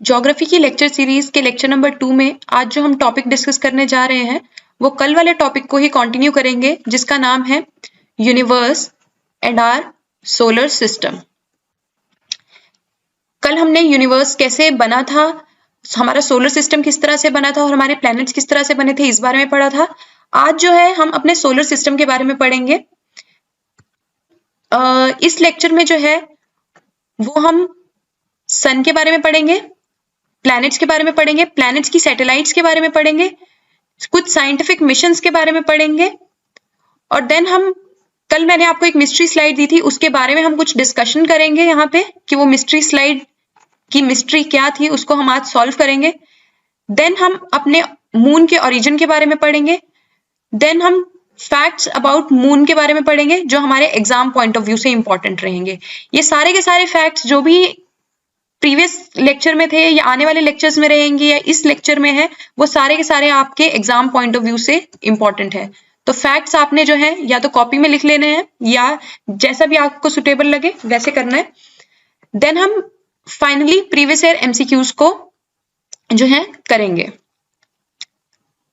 Geography की lecture series के lecture number 2 में आज जो हम टॉपिक डिस्कस करने जा रहे हैं वो कल वाले टॉपिक को ही कंटिन्यू करेंगे, जिसका नाम है universe and our solar system. कल हमने यूनिवर्स कैसे बना था, हमारा सोलर सिस्टम किस तरह से बना था और हमारे प्लैनेट्स किस तरह से बने थे, इस बारे में पढ़ा था। आज जो है हम अपने सोलर सिस्टम के बारे में पढ़ेंगे। इस लेक्चर में जो है वो हम सन के बारे में पढ़ेंगे, प्लैनेट्स के बारे में पढ़ेंगे, प्लैनेट्स की सैटेलाइट्स के बारे में पढ़ेंगे, कुछ साइंटिफिक मिशंस के बारे में पढ़ेंगे और देन हम कल मैंने आपको एक मिस्ट्री स्लाइड दी थी, उसके बारे में हम कुछ डिस्कशन करेंगे यहाँ पे कि वो मिस्ट्री स्लाइड की मिस्ट्री क्या थी, उसको हम आज सॉल्व करेंगे। देन हम अपने मून के ओरिजिन के बारे में पढ़ेंगे। देन हम फैक्ट्स अबाउट मून के बारे में पढ़ेंगे जो हमारे एग्जाम पॉइंट ऑफ व्यू से इंपॉर्टेंट रहेंगे। ये सारे के सारे फैक्ट्स जो भी प्रीवियस लेक्चर में थे या आने वाले लेक्चर्स में रहेंगे या इस लेक्चर में है, वो सारे के सारे आपके एग्जाम पॉइंट ऑफ व्यू से इंपॉर्टेंट है। तो फैक्ट्स आपने जो है या तो कॉपी में लिख लेने हैं या जैसा भी आपको सुटेबल लगे वैसे करना है। देन हम फाइनली प्रीवियस ईयर एमसीक्यूज को जो है करेंगे।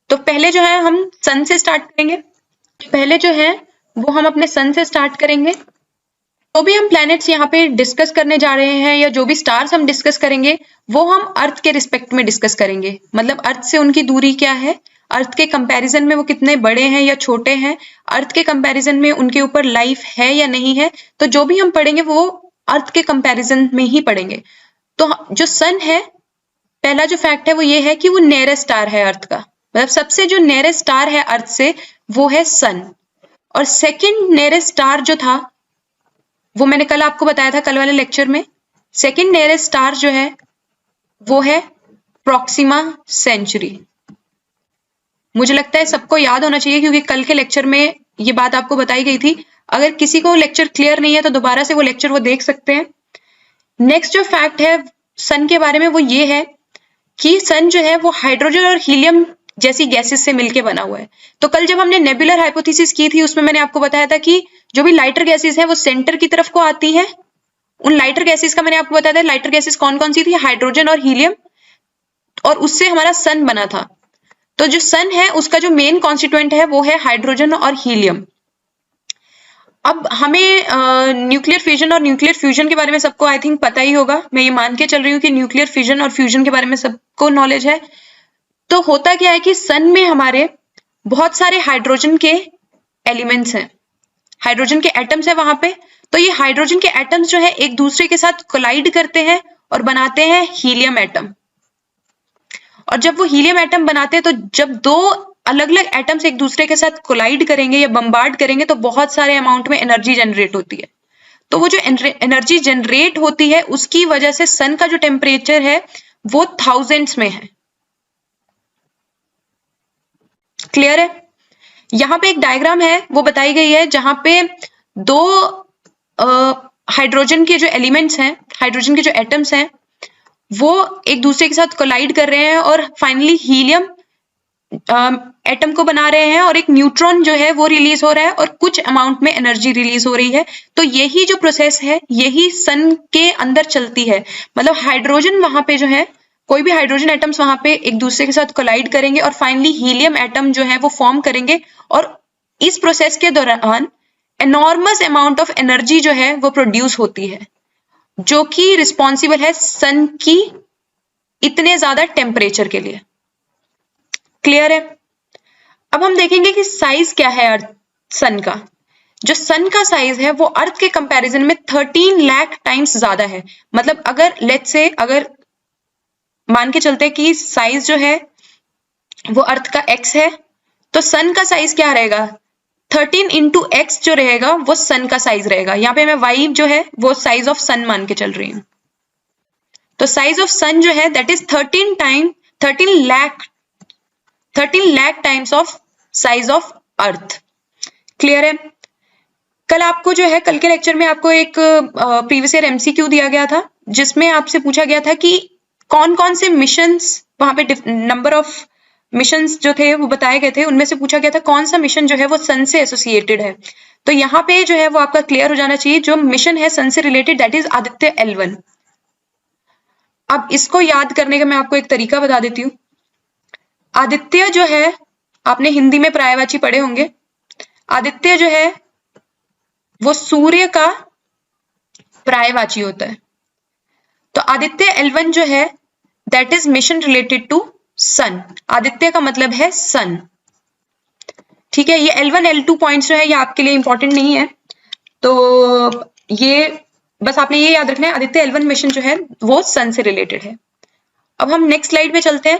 तो पहले जो है हम सन से स्टार्ट करेंगे। पहले जो है वो हम अपने सन से स्टार्ट करेंगे। तो भी हम प्लैनेट्स यहाँ पे डिस्कस करने जा रहे हैं या जो भी स्टार्स हम डिस्कस करेंगे वो हम अर्थ के रिस्पेक्ट में डिस्कस करेंगे। मतलब अर्थ से उनकी दूरी क्या है, अर्थ के कंपैरिजन में वो कितने बड़े हैं या छोटे हैं, अर्थ के कंपैरिजन में उनके ऊपर लाइफ है या नहीं है। तो जो भी हम पढ़ेंगे वो अर्थ के कंपैरिजन में ही पढ़ेंगे। तो जो सन है, पहला जो फैक्ट है वो ये है कि वो नियरेस्ट स्टार है अर्थ का, मतलब सबसे जो नियरेस्ट स्टार है अर्थ से वो है सन। और सेकेंड नियरेस्ट स्टार जो था वो मैंने कल आपको बताया था कल वाले लेक्चर में। सेकेंड नियरेस्ट स्टार जो है वो है प्रॉक्सिमा सेंचुरी। मुझे लगता है सबको याद होना चाहिए क्योंकि कल के लेक्चर में ये बात आपको बताई गई थी। अगर किसी को लेक्चर क्लियर नहीं है तो दोबारा से वो लेक्चर वो देख सकते हैं। नेक्स्ट जो फैक्ट है सन के बारे में वो ये है कि सन जो है वो हाइड्रोजन और हीलियम जैसी गैसेस से मिलके बना हुआ है। तो कल जब हमने नेबुलर हाइपोथेसिस की थी उसमें मैंने आपको बताया था कि जो भी लाइटर गैसेस है वो सेंटर की तरफ को आती है। उन लाइटर गैसेस का मैंने आपको बताया था लाइटर गैसेस कौन कौन सी थी, हाइड्रोजन और हीलियम, और उससे हमारा सन बना था। तो जो सन है उसका जो मेन कॉन्स्टिट्यूएंट है वो है हाइड्रोजन और हीलियम। अब हमें न्यूक्लियर फिजन और न्यूक्लियर फ्यूजन के बारे में सबको आई थिंक पता ही होगा। मैं ये मान के चल रही हूँ कि न्यूक्लियर फिजन और फ्यूजन के बारे में सबको नॉलेज है। तो होता क्या है कि सन में हमारे बहुत सारे हाइड्रोजन के एलिमेंट्स हैं, हाइड्रोजन के एटम्स है वहां पे। तो ये हाइड्रोजन के एटम्स जो है एक दूसरे के साथ कोलाइड करते हैं और बनाते हैं हीलियम एटम। और जब वो हीलियम एटम बनाते हैं तो जब दो अलग अलग एटम्स एक दूसरे के साथ कोलाइड करेंगे या बम्बार्ड करेंगे तो बहुत सारे अमाउंट में एनर्जी जनरेट होती है। तो वो जो एनर्जी जनरेट होती है उसकी वजह से सन का जो टेम्परेचर है वो थाउजेंड्स में है। क्लियर है? यहाँ पे एक डायग्राम है वो बताई गई है जहां पे दो हाइड्रोजन के जो एलिमेंट्स हैं, हाइड्रोजन के जो एटम्स हैं वो एक दूसरे के साथ कोलाइड कर रहे हैं और फाइनली हीलियम एटम को बना रहे हैं और एक न्यूट्रॉन जो है वो रिलीज हो रहा है और कुछ अमाउंट में एनर्जी रिलीज हो रही है। तो यही जो प्रोसेस है यही सन के अंदर चलती है। मतलब हाइड्रोजन वहां पे जो है, कोई भी हाइड्रोजन एटम्स वहां पे एक दूसरे के साथ कोलाइड करेंगे और फाइनली हीलियम एटम जो है वो फॉर्म करेंगे और इस प्रोसेस के दौरान एनॉर्मस अमाउंट ऑफ एनर्जी जो है वो प्रोड्यूस होती है, जो कि रिस्पॉन्सिबल है सन की इतने ज्यादा टेम्परेचर के लिए। क्लियर है? अब हम देखेंगे कि साइज क्या है अर्थ सन का। जो सन का साइज है वो अर्थ के कंपैरिजन में 13 लाख टाइम्स ज्यादा है। मतलब अगर लेट्स से अगर मान के चलते कि साइज जो है वो अर्थ का x है तो सन का साइज क्या रहेगा, 13 into x जो रहेगा वो सन का साइज रहेगा। यहाँ पे मैं y जो है वो साइज ऑफ सन मान के चल रही हूँ। तो साइज ऑफ सन जो है that is 13 lakh times of size of earth. Clear है? कल आपको जो है कल के लेक्चर में आपको एक प्रीवियस ईयर एमसीक्यू दिया गया था जिसमें आपसे पूछा गया था कि कौन कौन से मिशंस, वहां पे नंबर ऑफ मिशंस जो थे वो बताए गए थे, उनमें से पूछा गया था कौन सा मिशन जो है वो सन से एसोसिएटेड है। तो यहाँ पे जो है वो आपका क्लियर हो जाना चाहिए, जो मिशन है सन से related that is Aditya L1। अब इसको याद करने का मैं आपको एक तरीका बता देती हूँ। आदित्य जो है, आपने हिंदी में पर्यायवाची पढ़े होंगे। आदित्य जो है वो सूर्य का पर्यायवाची होता है। तो आदित्य L1 जो है that is mission related to sun. Aditya का मतलब है सन, ठीक है। ये L1 L2 पॉइंट्स जो है ये आपके लिए इंपॉर्टेंट नहीं है, तो ये बस आपने ये याद रखना है, आदित्य L1 मिशन जो है वो सन से रिलेटेड है। अब हम नेक्स्ट स्लाइड पे चलते हैं।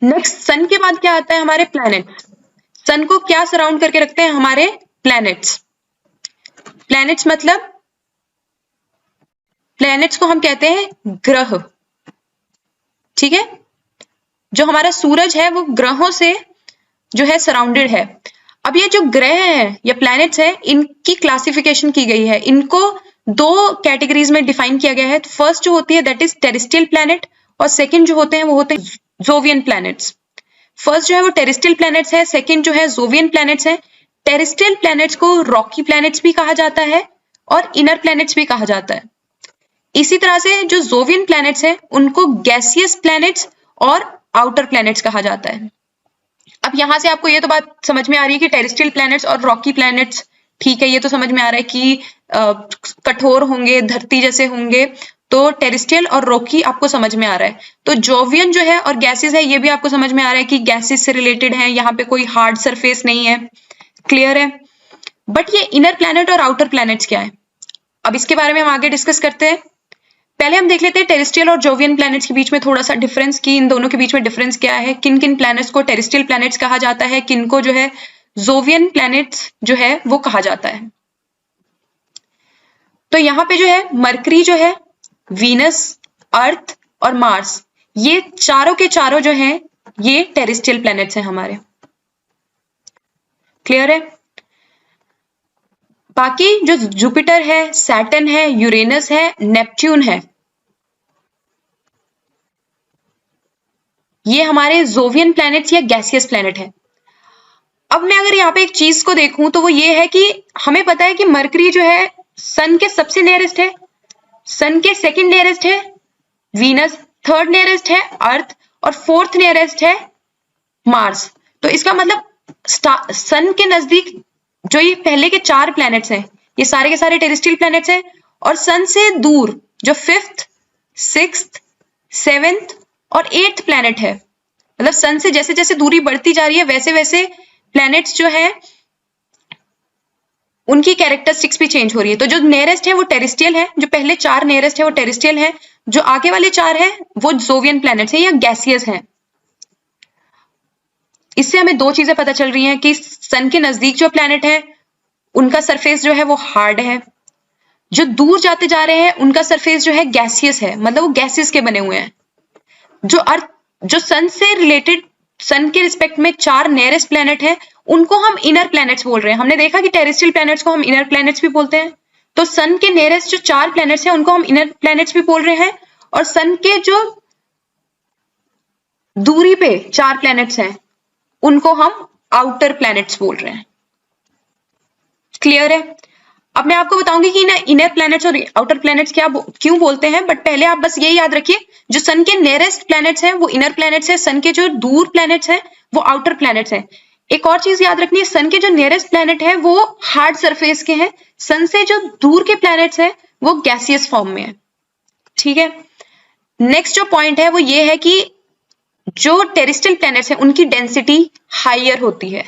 नेक्स्ट सन के बाद क्या आता है, हमारे प्लैनेट्स। सन को क्या सराउंड करके रखते हैं, हमारे प्लैनेट्स। प्लैनेट्स मतलब, प्लैनेट्स को हम कहते हैं ग्रह, ठीक है। जो हमारा सूरज है वो ग्रहों से जो है सराउंडेड है। अब ये जो ग्रह हैं या प्लैनेट्स हैं, इनकी क्लासिफिकेशन की गई है। इनको दो कैटेगरीज में डिफाइन किया गया है। फर्स्ट जो होती है दैट इज टेरेस्ट्रियल प्लैनेट, और सेकंड जो होते हैं वो होते हैं जोवियन प्लैनेट्स। फर्स्ट जो है वो टेरेस्ट्रियल प्लैनेट्स है, सेकंड जो है जोवियन प्लैनेट्स है। टेरेस्ट्रियल प्लैनेट्स को रॉकी प्लैनेट्स भी कहा जाता है और इनर प्लैनेट्स भी कहा जाता है। इसी तरह से जो जोवियन प्लैनेट्स हैं उनको गैसियस प्लैनेट्स और आउटर प्लैनेट्स कहा जाता है। अब यहां से आपको ये तो बात समझ में आ रही है कि टेरेस्ट्रियल प्लैनेट्स और रॉकी प्लैनेट्स, ठीक है, ये तो समझ में आ रहा है कि कठोर होंगे, धरती जैसे होंगे, तो टेरेस्ट्रियल और रॉकी आपको समझ में आ रहा है। तो जोवियन जो है और गैसेस है ये भी आपको समझ में आ रहा है कि गैसेस से रिलेटेड है, यहाँ पे कोई हार्ड सरफेस नहीं है, क्लियर है। बट ये इनर प्लैनेट और आउटर प्लैनेट्स क्या है, अब इसके बारे में हम आगे डिस्कस करते हैं। पहले हम देख लेते हैं टेरेस्ट्रियल और जोवियन प्लैनेट्स के बीच में थोड़ा सा डिफरेंस, कि इन दोनों के बीच में डिफरेंस क्या है, किन किन प्लैनेट्स को टेरेस्ट्रियल प्लैनेट्स कहा जाता है, किन को जो है जोवियन प्लैनेट्स जो है वो कहा जाता है। तो यहाँ पे जो है मरकरी जो है, वीनस, अर्थ और मार्स, ये चारों के चारों जो हैं ये टेरेस्ट्रियल प्लैनेट्स हैं हमारे, क्लियर है। बाकी जो जुपिटर है, सैटर्न है, यूरेनस है, नेपच्यून है, ये हमारे जोवियन प्लैनेट्स या गैसियस प्लैनेट है। अब मैं अगर यहाँ पे एक चीज को देखूं तो वो ये है कि हमें पता है कि मरकरी जो है सन के सबसे नियरेस्ट है, सन के सेकंड नियरेस्ट है वीनस, थर्ड नियरेस्ट है अर्थ और फोर्थ नियरेस्ट है मार्स। तो इसका मतलब सन के नजदीक जो ये पहले के चार प्लैनेट्स हैं ये सारे के सारे टेरेस्ट्रियल प्लैनेट्स हैं, और सन से दूर जो फिफ्थ, सिक्स्थ, सेवेंथ और एट्थ प्लैनेट है, मतलब सन से जैसे जैसे दूरी बढ़ती जा रही है वैसे वैसे प्लैनेट्स जो है उनकी कैरेक्टरिस्टिक्स भी चेंज हो रही है। तो जो नियरेस्ट है वो टेरेस्ट्रियल है, जो पहले चार नियरेस्ट है वो टेरेस्ट्रियल है, जो आगे वाले चार है वो जोवियन प्लैनेट्स है या गैसियस हैं। इससे हमें दो चीजें पता चल रही हैं कि सन के नजदीक जो प्लैनेट है उनका सरफेस जो है वो हार्ड है, जो दूर जाते जा रहे हैं उनका सरफेस जो है गैसियस है, मतलब वो गैसेस के बने हुए हैं। जो अर्थ, जो सन से रिलेटेड, सन के रिस्पेक्ट में चार नियरेस्ट प्लैनेट है उनको हम इनर प्लैनेट्स बोल रहे हैं। हमने देखा कि टेरेस्ट्रियल प्लैनेट्स को हम इनर प्लैनेट्स भी बोलते हैं, तो सन के नियरेस्ट जो चार प्लैनेट्स हैं उनको हम इनर प्लैनेट्स भी बोल रहे हैं, और सन के जो दूरी पे चार प्लैनेट्स हैं उनको हम आउटर प्लैनेट्स बोल रहे हैं, क्लियर है। अब मैं आपको बताऊंगी कि ना इनर प्लैनेट्स और आउटर प्लैनेट्स क्यों बोलते हैं, बट पहले आप बस ये याद रखिए जो सन के नियरेस्ट प्लैनेट्स हैं वो इनर प्लैनेट्स हैं, सन के जो दूर प्लैनेट्स हैं वो आउटर प्लैनेट्स हैं। एक और चीज याद रखनी है, सन के जो नियरेस्ट प्लैनेट है वो हार्ड सरफेस के हैं, सन से जो दूर के प्लैनेट्स हैं वो गैसियस फॉर्म में है, ठीक है। नेक्स्ट जो पॉइंट है वो ये है कि जो टेरेस्ट्रियल प्लैनेट्स हैं उनकी डेंसिटी हायर होती है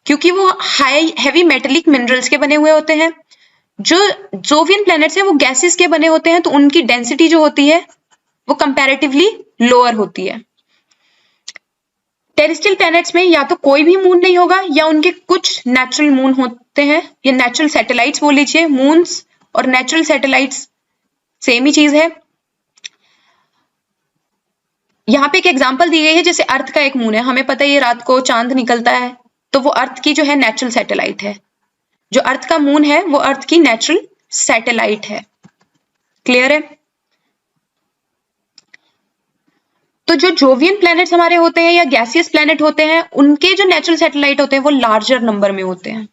क्योंकि वो हाई हेवी मेटेलिक मिनरल्स के बने हुए होते हैं। जो जोवियन प्लैनेट्स हैं वो गैसेस के बने होते हैं, तो उनकी डेंसिटी जो होती है वो कंपैरेटिवली लोअर होती है। टेरेस्ट्रियल प्लैनेट्स में या तो कोई भी मून नहीं होगा या उनके कुछ नेचुरल मून होते हैं या नेचुरल सैटेलाइट्स बोल लीजिए। मून्स और नेचुरल सैटेलाइट्स सेम ही चीज है। यहाँ पे एक एग्जांपल दी गई है, जैसे अर्थ का एक मून है, हमें पता है ये रात को चांद निकलता है, तो वो अर्थ की जो है नेचुरल सैटेलाइट है। जो अर्थ का मून है वो अर्थ की नेचुरल सैटेलाइट है, क्लियर है। तो जो जोवियन प्लैनेट्स हमारे होते हैं या गैसियस प्लैनेट होते हैं उनके जो नेचुरल सैटेलाइट होते हैं वो लार्जर नंबर में होते हैं,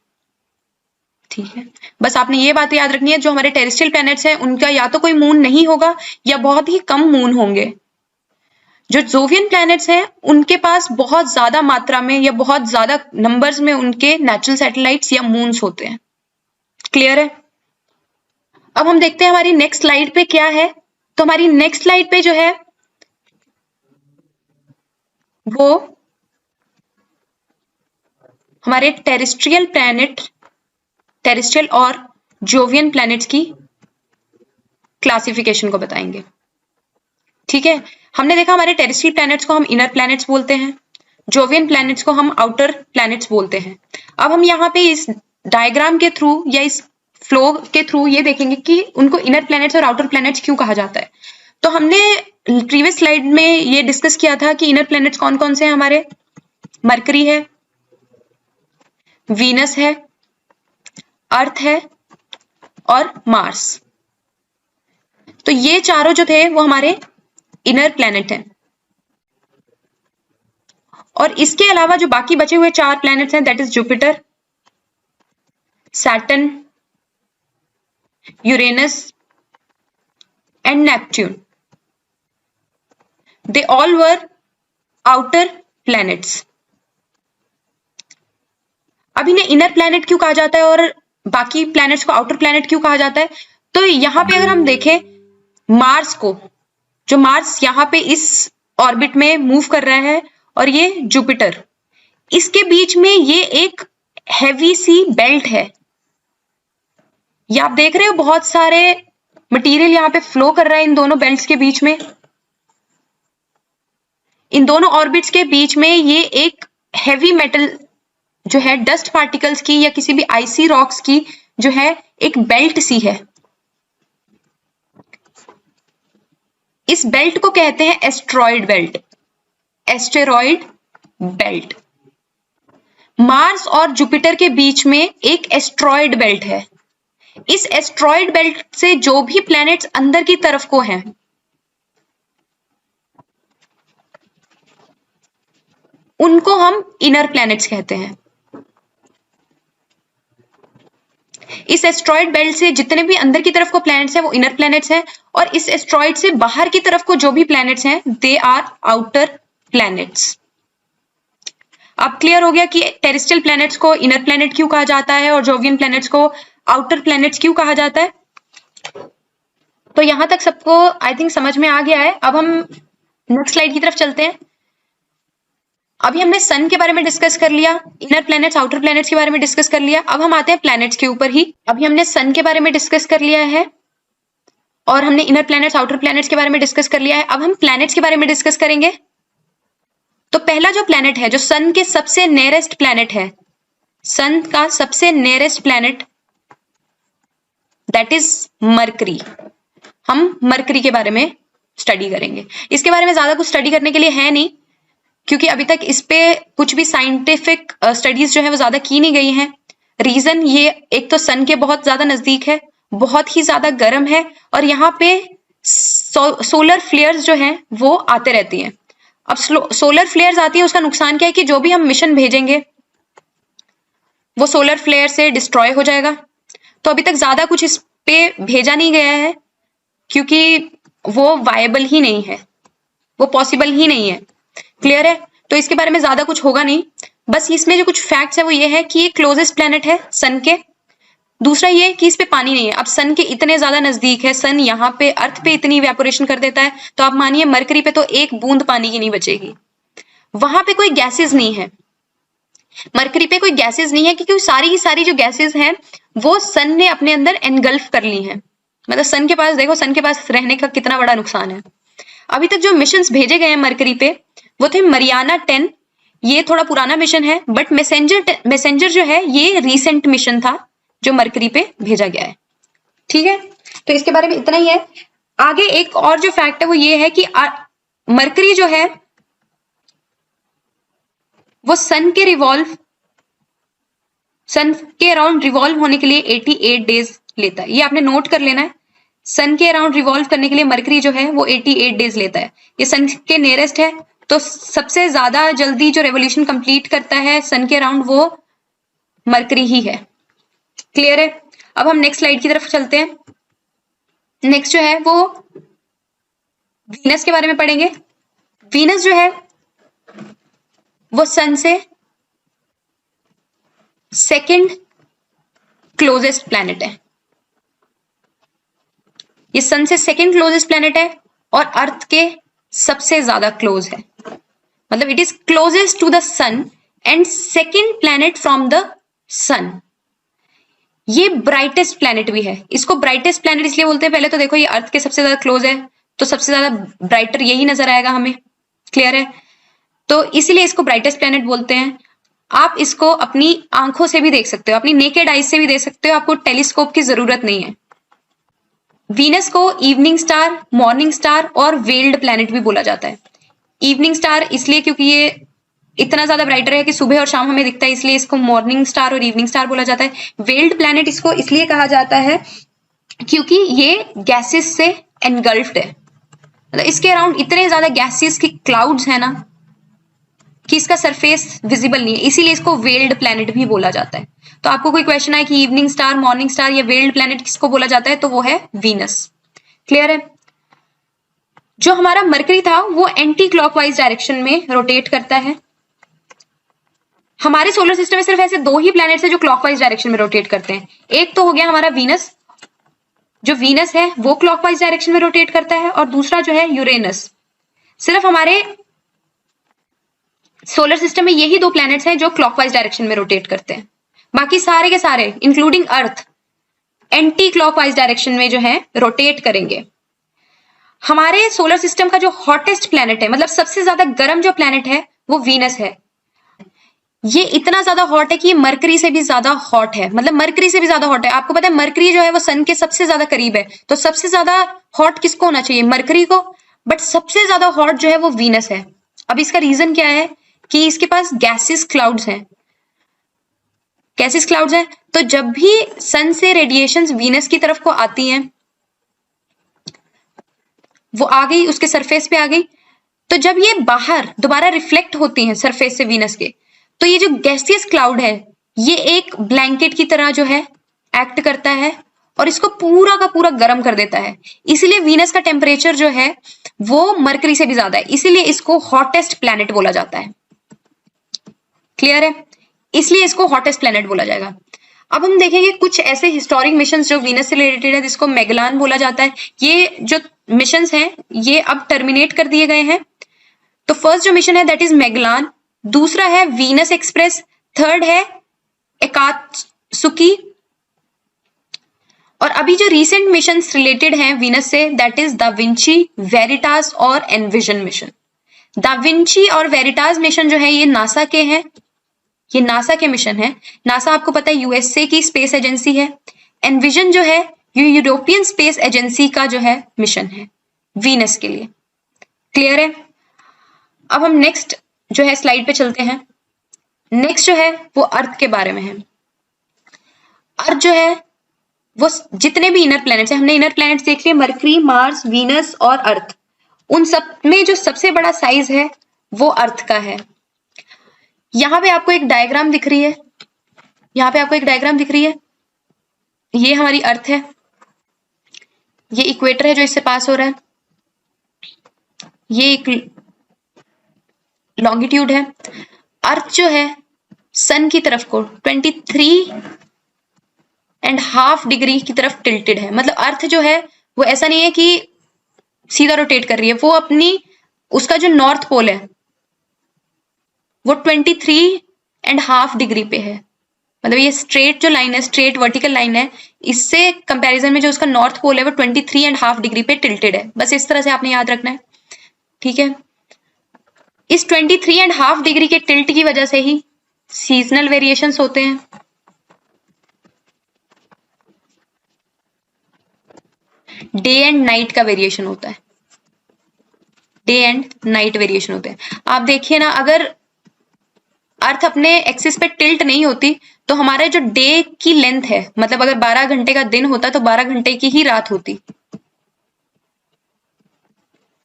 ठीक है, बस आपने ये बात याद रखनी है, जो हमारे टेरेस्ट्रियल प्लैनेट्स हैं उनका या तो कोई मून नहीं होगा या बहुत ही कम मून होंगे। जो जोवियन प्लैनेट्स हैं उनके पास बहुत ज्यादा मात्रा में या बहुत ज्यादा नंबर्स में उनके नेचुरल सैटेलाइट्स या मून्स होते हैं। क्लियर है? अब हम देखते हैं हमारी नेक्स्ट स्लाइड पे क्या है। तो हमारी नेक्स्ट स्लाइड पे जो है वो हमारे टेरेस्ट्रियल प्लैनेट, टेरेस्ट्रियल और जोवियन प्लैनेट्स की क्लासिफिकेशन को बताएंगे। ठीक है, हमने देखा हमारे टेरेस्ट्रियल प्लैनेट्स को हम इनर प्लैनेट्स बोलते हैं, जोवियन प्लैनेट्स को हम आउटर प्लैनेट्स बोलते हैं। अब हम यहाँ पे इस डायग्राम के थ्रू या इस फ्लो के थ्रू ये देखेंगे कि उनको इनर प्लैनेट्स और आउटर प्लैनेट्स क्यों कहा जाता है। तो हमने प्रीवियस स्लाइड में ये डिस्कस किया था कि इनर प्लैनेट्स कौन कौन से हैं हमारे, मरकरी है, वीनस है, अर्थ है और मार्स। तो ये चारों जो थे वो हमारे इनर प्लैनेट हैं। और इसके अलावा जो बाकी बचे हुए 4 प्लैनेट्स हैं, that is Jupiter, Saturn, Uranus and Neptune, they all were outer planets. अब इन्हें इनर प्लैनेट क्यों कहा जाता है और बाकी प्लैनेट्स को आउटर प्लैनेट क्यों कहा जाता है? तो यहां पे अगर हम देखें मार्स को, जो मार्स यहां पे इस ऑर्बिट में मूव कर रहा है और ये जुपिटर, इसके बीच में ये एक हैवी सी बेल्ट है। ये आप देख रहे हो बहुत सारे मटेरियल यहां पे फ्लो कर रहा है इन दोनों बेल्ट्स के बीच में। इन दोनों ऑर्बिट्स के बीच में ये एक हैवी मेटल जो है डस्ट पार्टिकल्स की या किसी भी आइसी रॉक्स की जो है एक बेल्ट सी है। इस बेल्ट को कहते हैं asteroid belt, asteroid belt. Mars और जुपिटर के बीच में एक एस्टेरॉयड बेल्ट है। इस एस्टेरॉयड बेल्ट से जो भी प्लैनेट्स अंदर की तरफ को हैं उनको हम इनर प्लैनेट्स कहते हैं। इस एस्टेरॉयड बेल्ट से जितने भी अंदर की तरफ को प्लैनेट्स हैं वो इनर प्लैनेट्स हैं, और इस एस्टेरॉयड से बाहर की तरफ को जो भी प्लैनेट्स हैं दे आर आउटर प्लैनेट्स। अब क्लियर हो गया कि टेरेस्ट्रियल प्लैनेट्स को इनर प्लैनेट क्यों कहा जाता है और जोवियन प्लैनेट्स को आउटर प्लैनेट्स क्यों कहा जाता है। तो यहां तक सबको आई थिंक समझ में आ गया है। अब हम नेक्स्ट स्लाइड की तरफ चलते हैं। अभी हमने सन के बारे में डिस्कस कर लिया, इनर प्लैनेट्स आउटर प्लैनेट्स के बारे में डिस्कस कर लिया। अब हम आते हैं प्लैनेट्स के ऊपर ही। अभी हमने सन के बारे में डिस्कस कर लिया है और हमने इनर प्लैनेट्स आउटर प्लैनेट्स के बारे में डिस्कस कर लिया है। अब हम प्लैनेट्स के बारे में डिस्कस करेंगे। तो पहला जो प्लैनेट है, जो सन के सबसे नियरेस्ट प्लैनेट है, सन का सबसे nearest planet that is mercury. हम मरकरी के बारे में स्टडी करेंगे। इसके बारे में ज्यादा कुछ स्टडी करने के लिए है नहीं, क्योंकि अभी तक इस पे कुछ भी साइंटिफिक स्टडीज जो है वो ज्यादा की नहीं गई हैं। रीजन ये, एक तो सन के बहुत ज्यादा नजदीक है, बहुत ही ज्यादा गर्म है और यहाँ पे सोलर फ्लेयर्स जो हैं वो आते रहती हैं। अब सोलर फ्लेयर्स आती है, उसका नुकसान क्या है कि जो भी हम मिशन भेजेंगे वो सोलर फ्लेयर से डिस्ट्रॉय हो जाएगा। तो अभी तक ज्यादा कुछ इस पे भेजा नहीं गया है क्योंकि वो वायबल ही नहीं है, वो पॉसिबल ही नहीं है। क्लियर है? तो इसके बारे में ज्यादा कुछ होगा नहीं। बस इसमें जो कुछ फैक्ट्स है वो ये है कि ये क्लोजेस्ट प्लैनेट है सन के। दूसरा ये कि इस पे पानी नहीं है। अब सन के इतने ज्यादा नजदीक है, सन यहाँ पे अर्थ पे इतनी इवेपोरेशन कर देता है, तो आप मानिए मरकरी पे तो एक बूंद पानी की नहीं बचेगी। वहां पे कोई गैसेस नहीं है, मरकरी पे कोई गैसेस नहीं है, क्योंकि सारी की सारी जो गैसेस हैं वो सन ने अपने अंदर एनगल्फ कर ली हैं। मतलब सन के पास देखो, सन के पास रहने का कितना बड़ा नुकसान है। अभी तक जो मिशंस भेजे गए हैं मरकरी पे वो थे मरियाना 10, ये थोड़ा पुराना मिशन है, बट मैसेंजर जो है ये रीसेंट मिशन था जो मरकरी पे भेजा गया है। ठीक है, तो इसके बारे में इतना ही है। आगे एक और जो फैक्ट है वो ये है कि मरकरी जो है वो सन के अराउंड रिवॉल्व होने के लिए 88 डेज लेता है। ये आपने नोट कर लेना है। सन के अराउंड रिवॉल्व करने के लिए मरकरी जो है वो 88 डेज लेता है। ये सन के नियरेस्ट है, तो सबसे ज्यादा जल्दी जो रेवोल्यूशन कंप्लीट करता है सन के अराउंड वो मरकरी ही है। क्लियर है? अब हम नेक्स्ट स्लाइड की तरफ चलते हैं। नेक्स्ट जो है वो वीनस के बारे में पढ़ेंगे। वीनस जो है वो सन से सेकंड क्लोजेस्ट प्लैनेट है। ये सन से सेकंड क्लोजेस्ट प्लैनेट है और अर्थ के सबसे ज्यादा क्लोज है। मतलब it is closest to the sun and second planet from the sun. ये ब्राइटेस्ट प्लैनेट भी है। इसको ब्राइटेस्ट प्लैनेट इसलिए बोलते हैं, पहले तो देखो ये अर्थ के सबसे ज्यादा क्लोज है तो सबसे ज्यादा ब्राइटर यही नजर आएगा हमें। क्लियर है? तो इसीलिए इसको ब्राइटेस्ट प्लैनेट बोलते हैं। आप इसको अपनी आंखों से भी देख सकते हो, अपनी नेकेड आइज से भी देख सकते हो, आपको टेलीस्कोप की जरूरत नहीं है। वीनस को इवनिंग स्टार, मॉर्निंग स्टार और वेल्ड प्लैनेट भी बोला जाता है। इवनिंग स्टार इसलिए क्योंकि ये इतना ज्यादा ब्राइटर है कि सुबह और शाम हमें दिखता है, इसलिए इसको मॉर्निंग स्टार और इवनिंग स्टार बोला जाता है। वेल्ड प्लैनेट इसको इसलिए कहा जाता है क्योंकि ये गैसेस से एनगल्फ्ड है। मतलब इसके अराउंड इतने ज्यादा गैसेस की क्लाउड्स है ना कि इसका सरफेस विजिबल नहीं है, इसीलिए इसको वेल्ड प्लैनेट भी बोला जाता है। तो आपको कोई क्वेश्चन आए कि इवनिंग स्टार, मॉर्निंग स्टार या वेल्ड प्लैनेट किसको बोला जाता है, तो वो है वीनस। क्लियर है? जो हमारा मरकरी था वो एंटी क्लॉकवाइज डायरेक्शन में रोटेट करता है। हमारे सोलर सिस्टम में सिर्फ ऐसे दो ही प्लैनेट्स है जो क्लॉकवाइज डायरेक्शन में रोटेट करते हैं। एक तो हो गया हमारा वीनस, जो वीनस है वो क्लॉकवाइज डायरेक्शन में रोटेट करता है, और दूसरा जो है यूरेनस। सिर्फ हमारे सोलर सिस्टम में यही दो प्लैनेट्स हैं जो क्लॉकवाइज डायरेक्शन में रोटेट करते हैं। बाकी सारे के सारे इंक्लूडिंग अर्थ एंटी क्लॉकवाइज डायरेक्शन में जो है रोटेट करेंगे। हमारे सोलर सिस्टम का जो हॉटेस्ट प्लैनेट है, मतलब सबसे ज्यादा गर्म जो प्लैनेट है, वो वीनस है। ये इतना ज्यादा हॉट है कि मरकरी से भी ज्यादा हॉट है। मतलब मरकरी से भी ज्यादा हॉट है। आपको पता है मरकरी जो है वो सन के सबसे ज्यादा करीब है, तो सबसे ज्यादा हॉट किसको होना चाहिए? मरकरी को। बट सबसे ज्यादा हॉट जो है वो वीनस है। अब इसका रीजन क्या है कि इसके पास गैसेस क्लाउड्स हैं। गैसेस क्लाउड्स हैं, तो जब भी सन से रेडिएशंस वीनस की तरफ को आती हैं, वो आ गई उसके सरफेस पे आ गई, तो जब ये बाहर दोबारा रिफ्लेक्ट होती हैं सरफेस से वीनस के, तो ये जो गैसियस क्लाउड है ये एक ब्लैंकेट की तरह जो है एक्ट करता है और इसको पूरा का पूरा गर्म कर देता है। इसीलिए वीनस का टेम्परेचर जो है वो मरकरी से भी ज्यादा है, इसीलिए इसको हॉटेस्ट प्लैनेट बोला जाता है। क्लियर है? इसलिए इसको हॉटेस्ट प्लैनेट बोला जाएगा। अब हम देखेंगे कुछ ऐसे हिस्टोरिक मिशंस जो वीनस से रिलेटेड है, जिसको मैगेलान बोला जाता है। ये जो मिशंस हैं ये अब टर्मिनेट कर दिए गए हैं। तो फर्स्ट जो मिशन है दैट इज मैगेलान, दूसरा है वीनस एक्सप्रेस, थर्ड है एकात्सुकी, और अभी जो रिसेंट मिशंस रिलेटेड हैं Venus say that is da Vinci, Veritas और एनविजन मिशन। दा विंची और वेरिटास मिशन जो है ये नासा के हैं, ये नासा के मिशन है। नासा आपको पता है यूएसए की स्पेस एजेंसी है। एनविजन जो है ये यूरोपियन स्पेस एजेंसी का जो है मिशन है वीनस के लिए। क्लियर है? अब हम नेक्स्ट जो है स्लाइड पे चलते हैं। नेक्स्ट जो है वो अर्थ के बारे में है। अर्थ जो है वो जितने भी इनर प्लैनेट्स हैं, हमने इनर प्लैनेट्स देख लिए मरकरी, मार्स, वीनस और अर्थ, उन सब में जो सबसे बड़ा साइज है वो अर्थ का है। यहां पे आपको एक डायग्राम दिख रही है, यहां पे आपको एक डायग्राम दिख रही है। ये हमारी अर्थ है, ये इक्वेटर है जो इससे पास हो रहा है, ये एक लॉन्गिट्यूड है। अर्थ जो है सन की तरफ को 23.5 डिग्री की तरफ टिल्टेड है। मतलब अर्थ जो है वो ऐसा नहीं है कि सीधा रोटेट कर रही है, वो अपनी उसका जो नॉर्थ पोल है वो 23.5 डिग्री पे है। मतलब ये स्ट्रेट जो लाइन है, स्ट्रेट वर्टिकल लाइन है, इससे कंपैरिजन में जो उसका नॉर्थ पोल है वो 23.5 डिग्री पे टिल्टेड है। बस इस तरह से आपने याद रखना है। ठीक है? इस 23.5 डिग्री के टिल्ट की वजह से ही सीजनल वेरिएशंस होते हैं। डे एंड नाइट का वेरिएशन होता है, डे एंड नाइट वेरिएशन होते हैं। आप देखिए ना, अगर अर्थ अपने एक्सिस पे टिल्ट नहीं होती तो हमारा जो डे की लेंथ है, मतलब अगर 12 घंटे का दिन होता तो 12 घंटे की ही रात होती,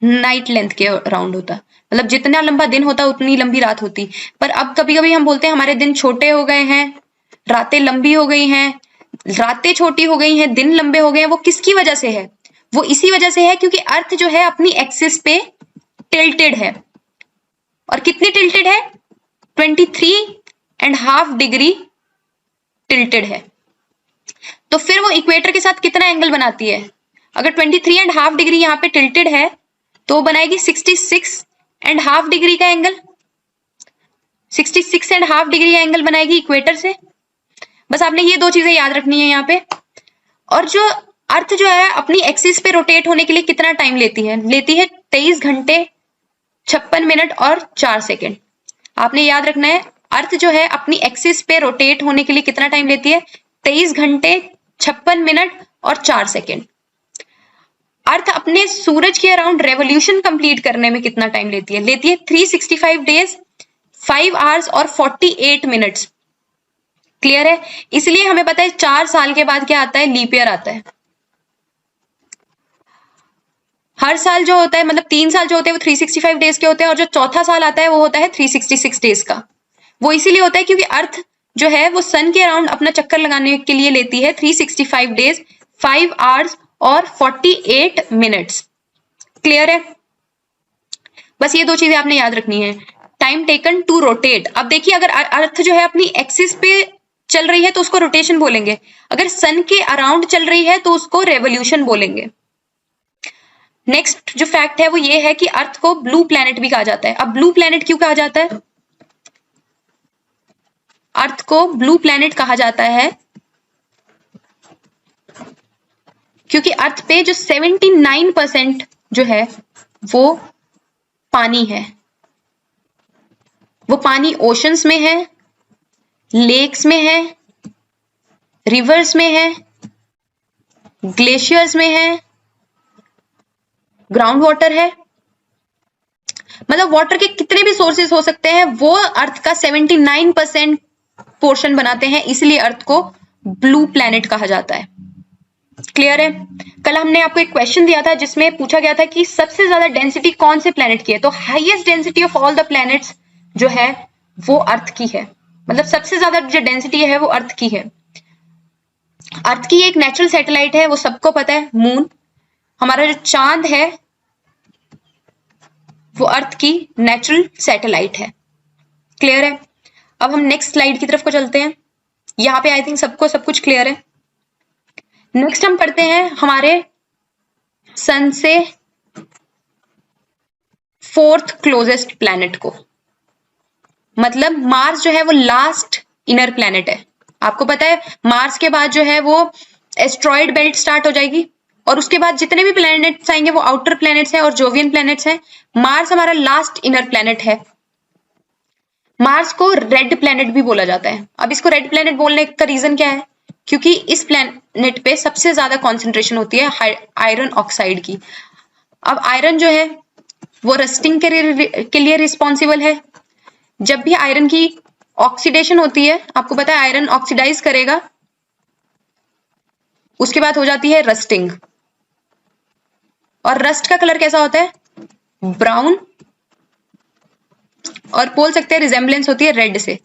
नाइट लेंथ के अराउंड होता। मतलब जितना लंबा दिन होता उतनी लंबी रात होती। पर अब कभी कभी हम बोलते हैं हमारे दिन छोटे हो गए हैं, रातें लंबी हो गई हैं, रातें छोटी हो गई हैं, दिन लंबे हो गए हैं, वो किसकी वजह से है? वो इसी वजह से है क्योंकि अर्थ जो है अपनी एक्सिस पे टिल्टेड है। और कितनी टिल्टेड है? 23.5 डिग्री टिल्टेड है। तो फिर वो इक्वेटर के साथ कितना एंगल बनाती है? अगर 23.5 डिग्री यहाँ पे टिल्टेड है तो बनाएगी 66.5 डिग्री का एंगल, 66.5 डिग्री का एंगल बनाएगी इक्वेटर से। बस आपने ये दो चीजें याद रखनी है यहाँ पे। और जो अर्थ जो है अपनी एक्सिस पे रोटेट होने के लिए कितना टाइम लेती है? लेती है 23 घंटे 56 मिनट और 4 सेकेंड। आपने याद रखना है अर्थ जो है अपनी एक्सिस पे रोटेट होने के लिए कितना टाइम लेती है? 23 घंटे 56 मिनट और 4 सेकेंड। अर्थ अपने सूरज के अराउंड रेवोल्यूशन कंप्लीट करने में कितना टाइम लेती है? लेती है 365 डेज 5 आवर्स और 48 मिनट्स। क्लियर है? इसलिए हमें पता है 4 साल के बाद क्या आता है? लीप ईयर आता है। हर साल जो होता है मतलब 3 साल जो होते हैं वो 365 डेज के होते हैं और जो चौथा साल आता है वो होता है 366 डेज का। वो इसीलिए होता है क्योंकि अर्थ जो है वो सन के अराउंड अपना चक्कर लगाने के लिए लेती है 365 डेज 5 आवर्स और 48 मिनट्स। क्लियर है? बस ये दो चीजें आपने याद रखनी है। Time taken to rotate. अब देखिए अगर अर्थ जो है अपनी एक्सिस पे चल रही है तो उसको रोटेशन बोलेंगे, अगर सन के अराउंड चल रही है तो उसको रेवोल्यूशन बोलेंगे। नेक्स्ट जो फैक्ट है वो ये है कि अर्थ को ब्लू प्लैनेट भी कहा जाता है। अब ब्लू प्लैनेट क्यों कहा जाता है? अर्थ को ब्लू प्लैनेट कहा जाता है क्योंकि अर्थ पे जो 79% जो है वो पानी है। वो पानी ओशंस में है, लेक्स में है, रिवर्स में है, ग्लेशियर्स में है, ग्राउंड वाटर है। मतलब वाटर के कितने भी सोर्सेस हो सकते हैं, वो अर्थ का 79% पोर्शन बनाते हैं, इसलिए अर्थ को ब्लू प्लैनेट कहा जाता है। क्लियर है? कल हमने आपको एक क्वेश्चन दिया था जिसमें पूछा गया था कि सबसे ज्यादा डेंसिटी कौन से प्लैनेट की है, तो highest density of all the planets जो है वो अर्थ की है। मतलब सबसे ज्यादा जो डेंसिटी है वो अर्थ की है। अर्थ की एक नेचुरल सैटेलाइट है, वो सबको पता है, मून। हमारा जो चांद है वो अर्थ की नेचुरल सैटेलाइट है। क्लियर है? अब हम नेक्स्ट स्लाइड की तरफ को चलते हैं। यहाँ पे आई थिंक सबको सब कुछ क्लियर है। नेक्स्ट हम पढ़ते हैं हमारे सन से 4th क्लोजेस्ट प्लैनेट को। मतलब मार्स जो है वो लास्ट इनर प्लैनेट है। आपको पता है मार्स के बाद जो है वो एस्ट्रॉइड बेल्ट स्टार्ट हो जाएगी और उसके बाद जितने भी प्लैनेट्स आएंगे वो आउटर प्लैनेट्स हैं और जोवियन प्लैनेट्स हैं। मार्स हमारा लास्ट इनर प्लैनेट है। मार्स को रेड प्लैनेट भी बोला जाता है। अब इसको रेड प्लैनेट बोलने का रीजन क्या है? क्योंकि इस प्लैनेट पे सबसे ज्यादा कॉन्सेंट्रेशन होती है आयरन ऑक्साइड की। अब आयरन जो है वो रस्टिंग के लिए रिस्पॉन्सिबल है। जब भी आयरन की ऑक्सीडेशन होती है, आपको पता है आयरन ऑक्सीडाइज करेगा, उसके बाद हो जाती है रस्टिंग। और रस्ट का कलर कैसा होता है? ब्राउन, और बोल सकते हैं रिजेम्बलेंस होती है रेड से।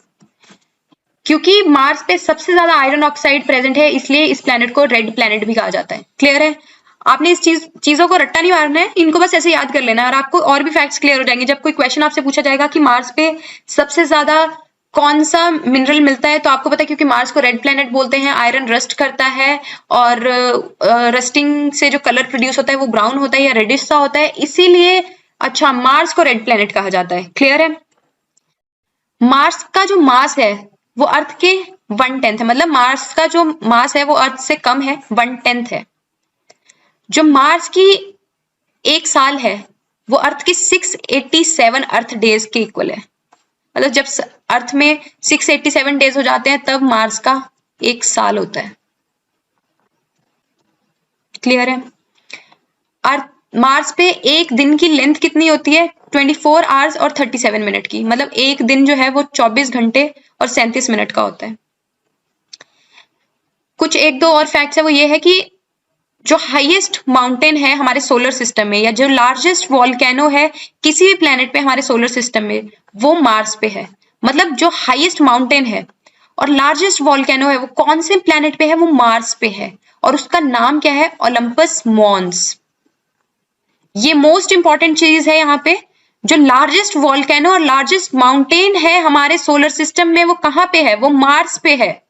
क्योंकि मार्स पे सबसे ज्यादा आयरन ऑक्साइड प्रेजेंट है इसलिए इस प्लैनेट को रेड प्लैनेट भी कहा जाता है। क्लियर है? आपने इस चीजों को रट्टा नहीं मारना है, इनको बस ऐसे याद कर लेना और आपको और भी फैक्ट्स क्लियर हो जाएंगे। जब कोई क्वेश्चन आपसे पूछा जाएगा कि मार्स पे सबसे ज्यादा कौन सा मिनरल मिलता है, तो आपको पता है क्योंकि मार्स को रेड प्लैनेट बोलते हैं, आयरन रस्ट करता है और रस्टिंग से जो कलर प्रोड्यूस होता है वो ब्राउन होता है या रेडिश सा होता है, इसीलिए अच्छा मार्स को रेड प्लैनेट कहा जाता है। क्लियर है? मार्स का जो मास है वो अर्थ के 1/10 है। मतलब मार्स का जो मास है वो अर्थ से कम है, 1/10 है। जो मार्स की एक साल है वो अर्थ की 687 अर्थ डेज के इक्वल है। मतलब जब अर्थ में 687 डेज हो जाते हैं तब मार्स का एक साल होता है। क्लियर है? अर्थ मार्स पे एक दिन की लेंथ कितनी होती है? 24 आवर्स और 37 मिनट की। मतलब एक दिन जो है वो 24 घंटे और 37 मिनट का होता है। कुछ एक दो और फैक्ट्स है, वो ये है कि जो हाईएस्ट माउंटेन है हमारे सोलर सिस्टम में या जो लार्जेस्ट वॉल्केनो है किसी भी प्लैनेट पे हमारे सोलर सिस्टम में, वो मार्स पे है। मतलब जो हाईएस्ट माउंटेन है और लार्जेस्ट वॉल्केनो है वो कौन से प्लेनेट पे है? वो मार्स पे है और उसका नाम क्या है? Olympus Mons. ये मोस्ट इंपॉर्टेंट चीज है यहाँ पे। जो लार्जेस्ट वॉल्केनो और लार्जेस्ट माउंटेन है हमारे सोलर सिस्टम में वो कहाँ पे है? वो मार्स पे है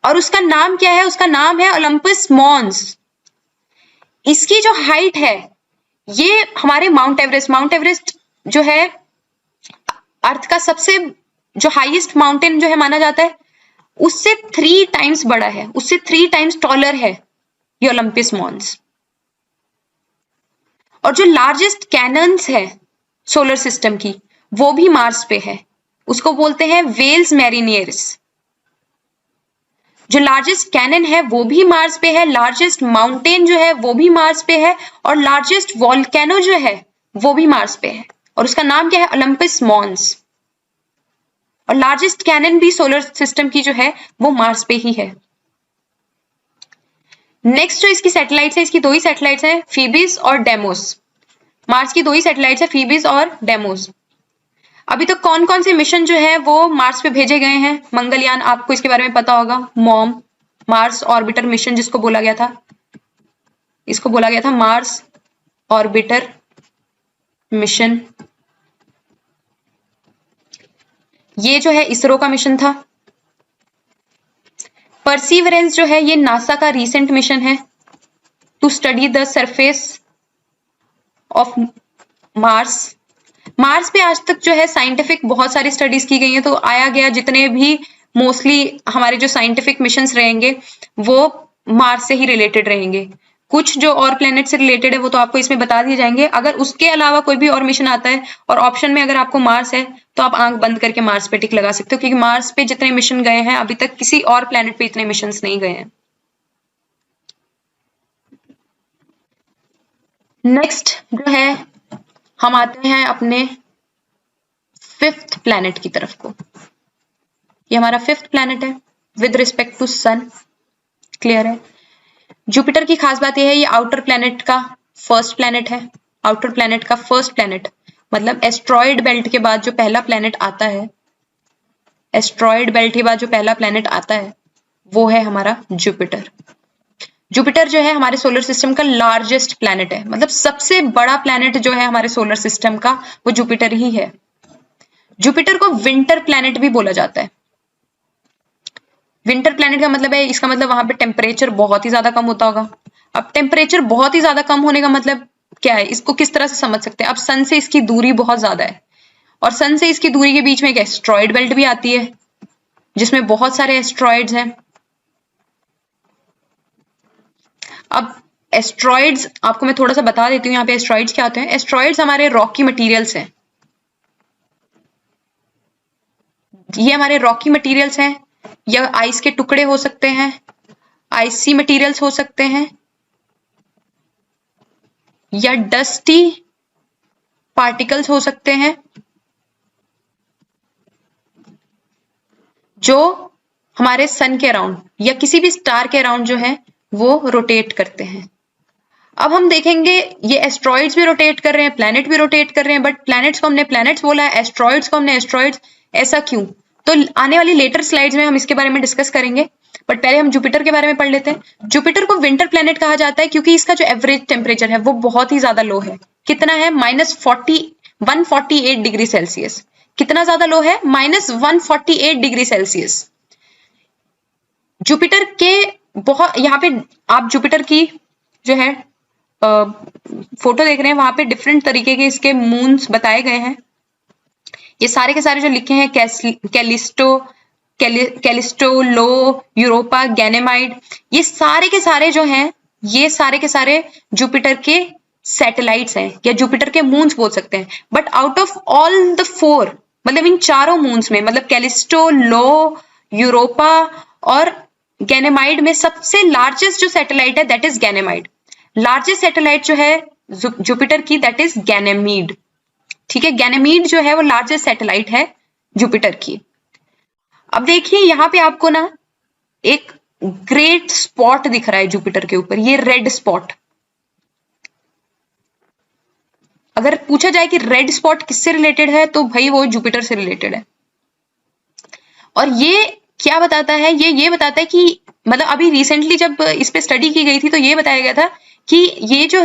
और उसका नाम क्या है? उसका नाम है ओलंपस मॉन्स। इसकी जो हाइट है ये हमारे माउंट एवरेस्ट जो है अर्थ का सबसे जो हाईएस्ट माउंटेन जो है माना जाता है उससे 3 टाइम्स बड़ा है, उससे 3 टाइम्स टॉलर है ये ओलंपस मॉन्स। और जो लार्जेस्ट कैनन्स है सोलर सिस्टम की वो भी मार्स पे है, उसको बोलते हैं वेल्स मैरिनियर्स। जो लार्जेस्ट कैनन है वो भी मार्स पे है, लार्जेस्ट माउंटेन जो है वो भी मार्स पे है और लार्जेस्ट वॉल्केनो जो है वो भी मार्स पे है और उसका नाम क्या है? Olympus Mons. और लार्जेस्ट कैनन भी सोलर सिस्टम की जो है वो मार्स पे ही है। नेक्स्ट जो इसकी सैटेलाइट्स है, इसकी 2 ही सैटेलाइट्स है, फीबिस और डेमोस। मार्स की 2 ही सैटेलाइट्स है, फीबिस और डेमोस। अभी तक कौन कौन से मिशन जो है वो मार्स पे भेजे गए हैं? मंगलयान, आपको इसके बारे में पता होगा। मॉम, मार्स ऑर्बिटर मिशन जिसको बोला गया था, इसको बोला गया था मार्स ऑर्बिटर मिशन। ये जो है इसरो का मिशन था। परसीवरेंस जो है ये नासा का रीसेंट मिशन है to study the surface of Mars. Mars पे आज तक जो है साइंटिफिक बहुत सारी स्टडीज की गई हैं, तो आया गया जितने भी मोस्टली हमारे जो साइंटिफिक मिशंस रहेंगे वो मार्स से ही रिलेटेड रहेंगे। कुछ जो और प्लेनेट से रिलेटेड है वो तो आपको इसमें बता दिए जाएंगे। अगर उसके अलावा कोई भी और मिशन आता है और ऑप्शन में अगर आपको मार्स है तो आप आंख बंद करके मार्स पे टिक लगा सकते हो, क्योंकि मार्स पे जितने मिशन गए हैं अभी तक किसी और प्लेनेट पे इतने मिशन नहीं गए हैं। नेक्स्ट जो है हम आते हैं अपने 5th प्लैनेट की तरफ को। ये हमारा 5th प्लैनेट है with respect to sun. Clear है? जुपिटर की खास बात यह है ये आउटर प्लैनेट का फर्स्ट प्लैनेट है। आउटर प्लैनेट का फर्स्ट प्लैनेट मतलब एस्ट्रॉयड बेल्ट के बाद जो पहला प्लैनेट आता है, एस्ट्रॉयड बेल्ट के बाद जो पहला प्लैनेट आता है वो है हमारा जुपिटर। जुपिटर जो है हमारे सोलर सिस्टम का लार्जेस्ट प्लैनेट है, मतलब सबसे बड़ा प्लैनेट जो है हमारे सोलर सिस्टम का वो जुपिटर ही है। जुपिटर को विंटर प्लैनेट भी बोला जाता है। विंटर प्लैनेट का मतलब है, इसका मतलब वहां पे टेम्परेचर बहुत ही ज्यादा कम होता होगा। अब टेम्परेचर बहुत ही ज्यादा कम होने का मतलब क्या है, इसको किस तरह से समझ सकते हैं? अब सन से इसकी दूरी बहुत ज्यादा है और सन से इसकी दूरी के बीच में एक एस्ट्रॉयड बेल्ट भी आती है जिसमें बहुत सारे एस्ट्रॉयड्स हैं। अब एस्ट्रॉयड्स आपको मैं थोड़ा सा बता देती हूँ यहाँ पे एस्ट्रॉयड्स क्या होते हैं। एस्ट्रॉयड्स हमारे रॉकी मटेरियल्स हैं, ये हमारे रॉकी मटेरियल्स हैं या आइस के टुकड़े हो सकते हैं, आइसी मटेरियल्स हो सकते हैं या डस्टी पार्टिकल्स हो सकते हैं जो हमारे सन के अराउंड या किसी भी स्टार के अराउंड जो है वो रोटेट करते हैं। अब हम देखेंगे ये एस्ट्रॉइड्स भी रोटेट कर रहे हैं, प्लैनेट भी रोटेट कर रहे हैं, बट प्लैनेट्स को हमने प्लैनेट्स बोला है, एस्ट्रॉइड्स को हमने एस्ट्रॉइड्स, ऐसा क्यों? तो आने वाली लेटर स्लाइड्स में हम इसके बारे में डिस्कस करेंगे, बट पहले हम जुपिटर के बारे में पढ़ लेते हैं। जुपिटर को विंटर प्लैनेट कहा जाता है क्योंकि इसका जो एवरेज टेम्परेचर है वो बहुत ही ज्यादा लो है। कितना है? -148 डिग्री सेल्सियस। कितना ज्यादा लो है? -148 डिग्री सेल्सियस। जुपिटर के बहुत, यहाँ पे आप जुपिटर की जो है फोटो देख रहे हैं, वहां पे डिफरेंट तरीके के इसके मून्स बताए गए हैं। ये सारे के सारे जो लिखे हैं कैलिस्टो, लो, यूरोपा, गैनेमाइड, ये सारे के सारे जो हैं ये सारे के सारे जुपिटर के सैटेलाइट्स हैं या जुपिटर के मून्स बोल सकते हैं। But out of all the 4, मतलब इन चारों मून्स में, मतलब कैलिस्टो, लो, यूरोपा और गैनेमाइड में सबसे लार्जेस्ट जो सैटेलाइट है दैट इज गैनेमाइड। लार्जेस्ट सैटेलाइट जो है जुपिटर की दैट इज गैनेमीड। ठीक है, गैनेमीड जो है वो लार्जेस्ट सैटेलाइट है जुपिटर की। अब देखिए यहाँ पे आपको ना एक ग्रेट स्पॉट दिख रहा है जुपिटर के ऊपर, ये रेड स्पॉट। अगर पूछा जाए कि रेड स्पॉट किससे रिलेटेड है तो भाई वो जुपिटर से रिलेटेड है। और ये क्या बताता है ये बताता है कि मतलब अभी रिसेंटली जब इस पे स्टडी की गई थी तो ये बताया गया था कि ये जो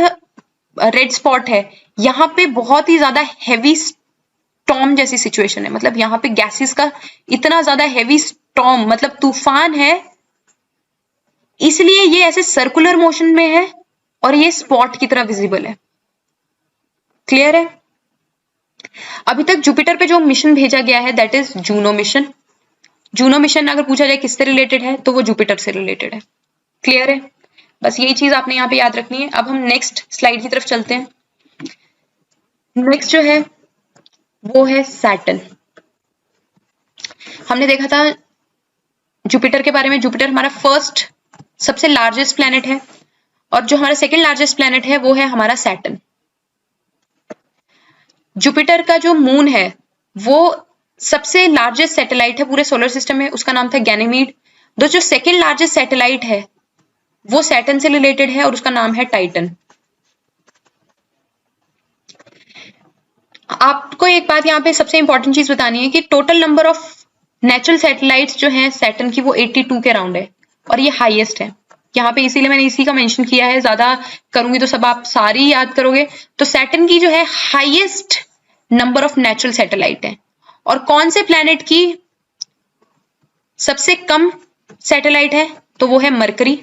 रेड स्पॉट है यहाँ पे बहुत ही ज्यादा हैवी स्टॉर्म जैसी सिचुएशन है, मतलब यहाँ पे गैसेस का इतना ज्यादा हैवी स्टॉर्म मतलब तूफान है, इसलिए ये ऐसे सर्कुलर मोशन में है और ये स्पॉट की तरह विजिबल है। क्लियर है? अभी तक जुपिटर पे जो मिशन भेजा गया है that is Juno mission. Juno mission अगर पूछा जाए किससे रिलेटेड है तो वो जुपिटर से रिलेटेड है। क्लियर है? बस यही चीज आपने यहाँ पे याद रखनी है। अब हम नेक्स्ट स्लाइड की तरफ चलते हैं। नेक्स्ट जो है वो है सैटर्न। हमने देखा था जुपिटर के बारे में, जुपिटर हमारा फर्स्ट सबसे लार्जेस्ट प्लैनेट है और जो हमारा सेकंड लार्जेस्ट प्लैनेट है वो है हमारा सैटर्न। जुपिटर का जो मून है वो सबसे लार्जेस्ट सैटेलाइट है पूरे सोलर सिस्टम में, उसका नाम था गैनीमीड। जो सेकंड लार्जेस्ट सैटेलाइट है वो सैटर्न से रिलेटेड है और उसका नाम है टाइटन। आपको एक बात यहाँ पे सबसे इंपॉर्टेंट चीज बतानी है कि total number of natural satellites जो है सैटर्न की वो 82 के अराउंड है और ये हाईएस्ट है यहाँ पे, इसीलिए मैंने इसी का मेंशन किया है। ज्यादा करूंगी तो सब आप सारी याद करोगे। तो सैटर्न की जो है highest number of natural satellite है। और कौन से प्लैनेट की सबसे कम सैटेलाइट है तो वो है मरकरी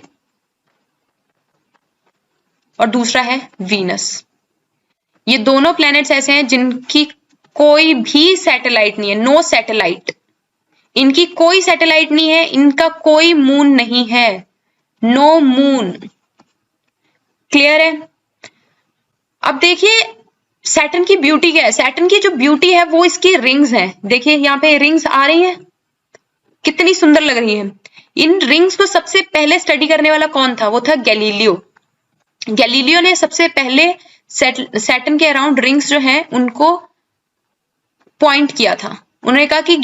और दूसरा है वीनस। ये दोनों प्लैनेट्स ऐसे हैं जिनकी कोई भी सैटेलाइट नहीं है, नो सैटेलाइट। इनकी कोई सैटेलाइट नहीं है, इनका कोई मून नहीं है, नो मून। क्लियर है? अब देखिए सैटर्न की ब्यूटी क्या है। सैटर्न की जो ब्यूटी है वो इसकी रिंग्स हैं। देखिए यहाँ पे रिंग्स आ रही हैं, कितनी सुंदर लग रही हैं। इन रिंग्स को सबसे पहले स्टडी करने वाला कौन था? वो था गैलीलियो। गैलीलियो ने सबसे पहले सैटर्न के अराउंड रिंग्स जो हैं उनको पॉइंट किया था। उन्होंने कहा कि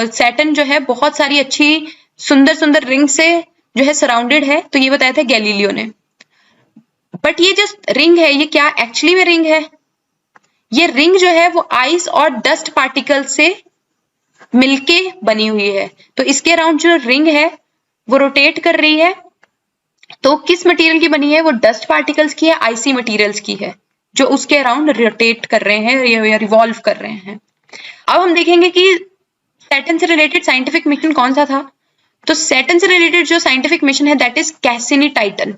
सैटर्न जो है बहुत सारी अच्छी सुंदर सुंदर रिंग से जो है सराउंडेड है, तो ये बताया था गैलीलियो ने। बट ये जो रिंग है ये क्या एक्चुअली में रिंग है? ये रिंग जो है वो आइस और डस्ट पार्टिकल से मिलके बनी हुई है। तो इसके अराउंड जो रिंग है वो रोटेट कर रही है। तो किस मटेरियल की बनी है? वो डस्ट पार्टिकल्स की है, आइसी मटेरियल्स की है जो उसके अराउंड रोटेट कर रहे हैं या रिवॉल्व कर रहे हैं। अब हम देखेंगे कि सैटर्न से रिलेटेड साइंटिफिक मिशन कौन सा था। तो सैटर्न से रिलेटेड जो साइंटिफिक मिशन है that is Cassini Titan.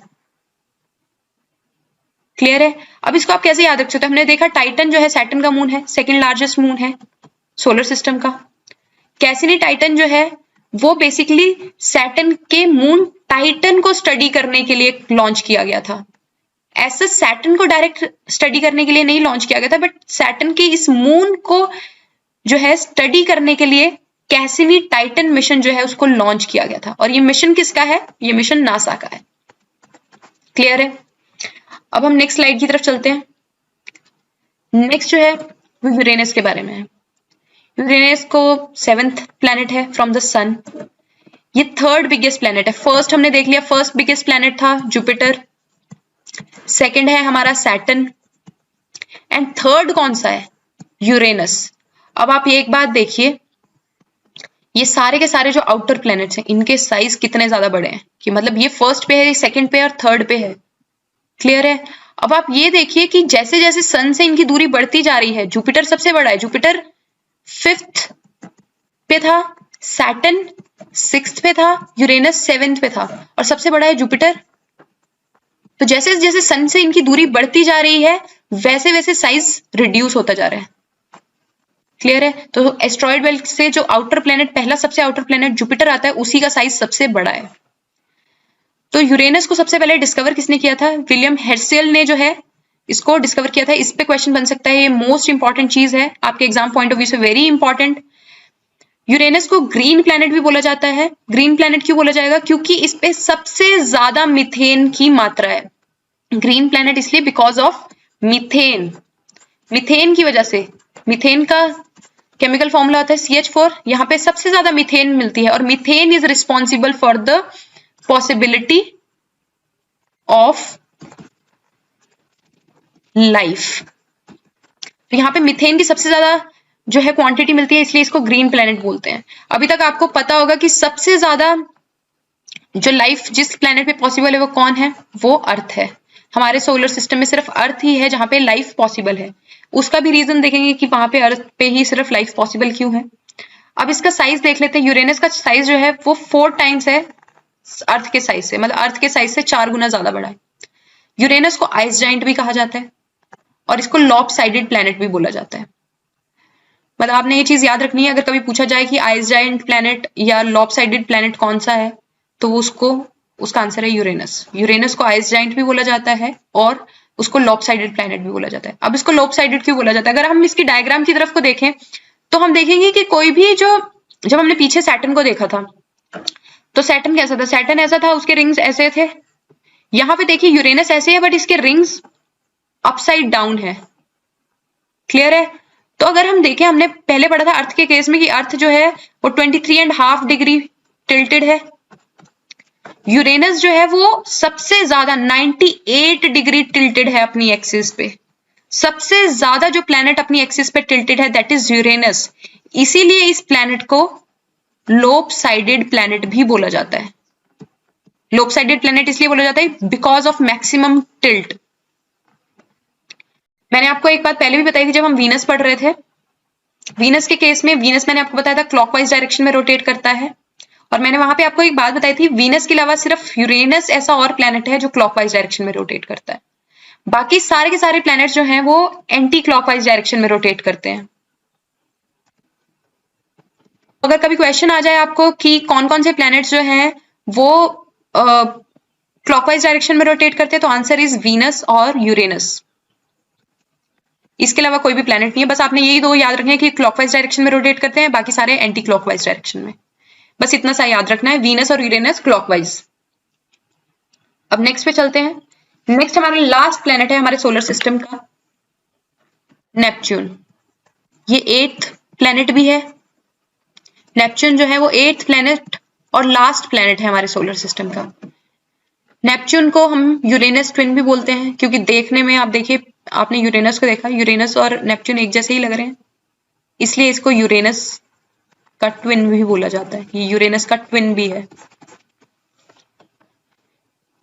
Clear है? अब इसको आप कैसे याद रख सकते हो? हमने देखा टाइटन जो है सैटर्न का मून है, सेकंड लार्जेस्ट मून है सोलर सिस्टम का। कैसिनी टाइटन जो है वो बेसिकली सैटर्न के मून टाइटन को स्टडी करने के लिए लॉन्च किया गया था। ऐसा सैटर्न को डायरेक्ट स्टडी करने के लिए नहीं लॉन्च किया गया था, बट सैटर्न के इस मून को जो है स्टडी करने के लिए कैसिनी टाइटन मिशन जो है उसको लॉन्च किया गया था। और ये मिशन किसका है? ये मिशन नासा का है। क्लियर है? अब हम नेक्स्ट स्लाइड की तरफ चलते हैं। नेक्स्ट जो है वो यूरेनस के बारे में है। यूरेनस को 7th प्लैनेट है फ्रॉम द सन। ये 3rd बिगेस्ट प्लैनेट है। फर्स्ट हमने देख लिया, फर्स्ट बिगेस्ट प्लैनेट था जुपिटर, सेकंड है हमारा सैटर्न एंड थर्ड कौन सा है? यूरेनस। अब आप ये एक बात देखिए, ये सारे के सारे जो आउटर प्लैनेट्स हैं इनके साइज कितने ज्यादा बड़े हैं कि मतलब ये फर्स्ट पे है, सेकंड पे और थर्ड पे है। क्लियर है? अब आप ये देखिए कि जैसे जैसे सन से इनकी दूरी बढ़ती जा रही है, जुपिटर सबसे बड़ा है, जुपिटर 5th पे था, सैटर्न 6th पे था, यूरेनस 7th पे था और सबसे बड़ा है जुपिटर। तो जैसे जैसे सन से इनकी दूरी बढ़ती जा रही है वैसे वैसे साइज रिड्यूस होता जा रहा है। क्लियर है? तो एस्ट्रॉइड बेल्ट से जो आउटर प्लैनेट, पहला सबसे आउटर प्लैनेट जुपिटर आता है, उसी का साइज सबसे बड़ा है। तो यूरेनस को सबसे पहले डिस्कवर किसने किया था? विलियम हेर्शेल ने जो है इसको डिस्कवर किया था। इस पे क्वेश्चन बन सकता है, ये मोस्ट इंपॉर्टेंट चीज है आपके एग्जाम पॉइंट ऑफ व्यू से, वेरी इंपॉर्टेंट। यूरेनस को ग्रीन प्लैनेट भी बोला जाता है। ग्रीन प्लैनेट क्यों बोला जाएगा? क्योंकि इस पे सबसे ज्यादा मीथेन की मात्रा है। ग्रीन प्लैनेट इसलिए बिकॉज ऑफ मीथेन। मीथेन की वजह से, मीथेन का केमिकल फॉर्मूला होता है CH4, यहाँ पे सबसे ज्यादा मीथेन मिलती है और methane is responsible for the possibility of life. तो यहाँ पे मीथेन की सबसे ज्यादा जो है क्वांटिटी मिलती है, इसलिए इसको ग्रीन प्लैनेट बोलते हैं। अभी तक आपको पता होगा कि सबसे ज्यादा जो लाइफ जिस प्लैनेट पे पॉसिबल है वो कौन है, वो अर्थ है। हमारे सोलर सिस्टम में सिर्फ अर्थ ही है जहां पे लाइफ पॉसिबल है। उसका भी रीजन देखेंगे कि वहां पे अर्थ पे ही सिर्फ लाइफ पॉसिबल क्यों है। अब इसका साइज देख लेते हैं। यूरेनस का साइज जो है वो 4 टाइम्स है अर्थ के साइज से, मतलब अर्थ के साइज से 4 गुना ज्यादा बड़ा है। यूरेनस को आइस जाइंट भी कहा जाता है और इसको लॉप साइडेड प्लैनेट भी बोला जाता है। मतलब आपने ये चीज याद रखनी है, अगर कभी पूछा जाए कि आइस जाइंट प्लैनेट या लॉप साइडेड प्लैनेट कौन सा है, तो उसका आंसर है यूरेनस। यूरेनस को आइस जाइंट भी बोला जाता है और उसको लॉप साइडेड प्लैनेट भी बोला जाता है। अब इसको लॉप साइडेड क्यों बोला जाता है, अगर हम इसकी डायग्राम की तरफ को देखें तो हम देखेंगे कि कोई भी जब हमने पीछे सैटर्न को देखा था तो सैटर्न कैसा था, सैटर्न ऐसा था, उसके रिंग्स ऐसे थे। यहां पे देखिए यूरेनस ऐसे है बट इसके रिंग्स अपसाइड डाउन है। क्लियर है। तो अगर हम देखें, हमने पहले पढ़ा था अर्थ के केस में कि अर्थ जो है वो 23.5 डिग्री टिल्टेड है। यूरेनस जो है वो सबसे ज्यादा 98 डिग्री टिल्टेड है अपनी एक्सिस पे। सबसे ज्यादा जो प्लैनेट अपनी एक्सिस पे टिल्टेड है दैट इज यूरेनस। इसीलिए इस प्लैनेट को लोप साइडेड प्लैनेट भी बोला जाता है। लोप साइडेड प्लैनेट इसलिए बोला जाता है बिकॉज ऑफ मैक्सिमम टिल्ट। मैंने आपको एक बात पहले भी बताई थी जब हम वीनस पढ़ रहे थे। वीनस के केस में वीनस मैंने आपको बताया था क्लॉकवाइज डायरेक्शन में रोटेट करता है, और मैंने वहां पे आपको एक बात बताई थी, वीनस के अलावा सिर्फ यूरेनस ऐसा और प्लैनेट है जो क्लॉकवाइज डायरेक्शन में रोटेट करता है। बाकी सारे के सारे प्लैनेट्स जो हैं वो एंटी क्लॉकवाइज डायरेक्शन में रोटेट करते हैं। अगर कभी क्वेश्चन आ जाए आपको कि कौन कौन से प्लैनेट्स जो हैं वो क्लॉकवाइज डायरेक्शन में रोटेट करते हैं, तो आंसर इज वीनस और यूरेनस। इसके अलावा कोई भी प्लैनेट नहीं है। बस आपने यही दो याद रखना है कि क्लॉकवाइज डायरेक्शन में रोटेट करते हैं, बाकी सारे एंटी क्लॉकवाइज डायरेक्शन में। बस इतना सा याद रखना है, वीनस और यूरेनस क्लॉकवाइज। अब नेक्स्ट पे चलते हैं। नेक्स्ट हमारा लास्ट प्लैनेट है हमारे सोलर सिस्टम का, नेपच्यून। ये 8th प्लैनेट भी है। नेपच्यून जो है वो 8th प्लैनेट और लास्ट प्लैनेट है हमारे सोलर सिस्टम का। नेपच्यून को हम यूरेनस ट्विन भी बोलते हैं, क्योंकि देखने में आप देखिए, आपने यूरेनस को देखा, यूरेनस और नेपच्यून एक जैसे ही लग रहे हैं, इसलिए इसको यूरेनस का ट्विन भी बोला जाता है। ये यूरेनस का ट्विन भी है।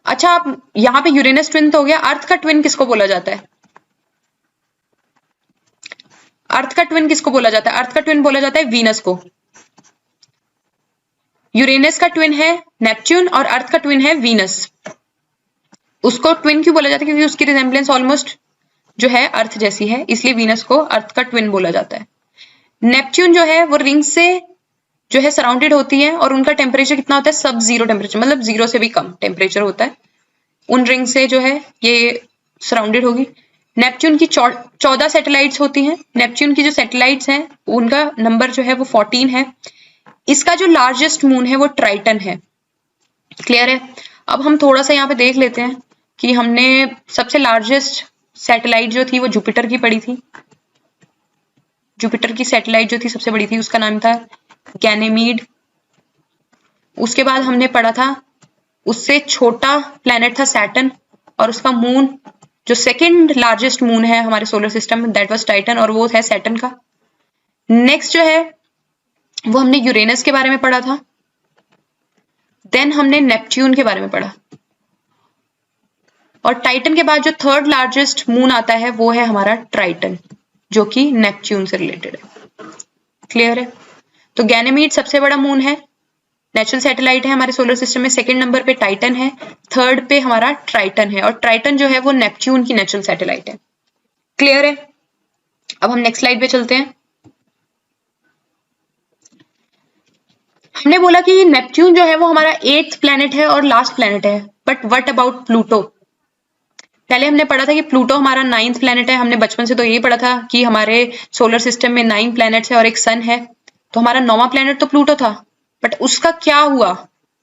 अच्छा, आप यहाँ पे यूरेनस ट्विन तो हो गया, अर्थ का ट्विन किसको बोला जाता है? अर्थ का ट्विन किसको बोला जाता है? अर्थ का ट्विन बोला जाता है वीनस को। यूरेनस का ट्विन है नेपच्यून और अर्थ का ट्विन है वीनस। उसको ट्विन क्यों बोला जाता है? क्योंकि उसकी रिजेम्बलेंस ऑलमोस्ट जो है अर्थ जैसी है, इसलिए वीनस को अर्थ का ट्विन बोला जाता है। नेपच्यून जो है वो रिंग से जो है सराउंडेड होती है और उनका टेम्परेचर कितना होता है? सब जीरो टेम्परेचर, मतलब 0 से भी कम टेम्परेचर होता है। उन रिंग से जो है ये सराउंडेड होगी। नेपच्यून की 14 सैटेलाइट्स होती हैं। नेपच्यून की जो सैटेलाइट्स हैं उनका नंबर जो है वो 14 है। इसका जो लार्जेस्ट मून है वो ट्राइटन है। क्लियर है। अब हम थोड़ा सा यहाँ पे देख लेते हैं कि हमने सबसे लार्जेस्ट सैटेलाइट जो थी वो जुपिटर की पड़ी थी। जुपिटर की सैटेलाइट जो थी सबसे बड़ी थी, उसका नाम था गैनेमीड। उसके बाद हमने पढ़ा था उससे छोटा प्लैनेट था सैटर्न, और उसका मून जो सेकंड लार्जेस्ट मून है हमारे सोलर सिस्टम में दैट वाज टाइटन, और वो है सैटर्न का। नेक्स्ट जो है वो हमने यूरेनस के बारे में पढ़ा था। देन हमने नेपच्यून के बारे में पढ़ा, और टाइटन के बाद जो थर्ड लार्जेस्ट मून आता है वो है हमारा ट्राइटन, जो कि नेपच्यून से रिलेटेड है। क्लियर है। तो गैनेमीड सबसे बड़ा मून है, नेचुरल सैटेलाइट है हमारे सोलर सिस्टम में। सेकंड नंबर पे टाइटन है, थर्ड पे हमारा ट्राइटन है, और ट्राइटन जो है वो नेपच्यून की नेचुरल सैटेलाइट है। क्लियर है। अब हम नेक्स्ट स्लाइड पे चलते हैं। हमने बोला कि नेपच्यून जो है वो हमारा 8th प्लैनेट है और लास्ट प्लैनेट है, बट व्हाट अबाउट प्लूटो? पहले हमने पढ़ा था कि प्लूटो हमारा 9th प्लैनेट है। हमने बचपन से तो यही पढ़ा था कि हमारे सोलर सिस्टम में 9 प्लैनेट्स है और एक सन है, तो हमारा 9वां प्लैनेट तो प्लूटो था। बट उसका क्या हुआ?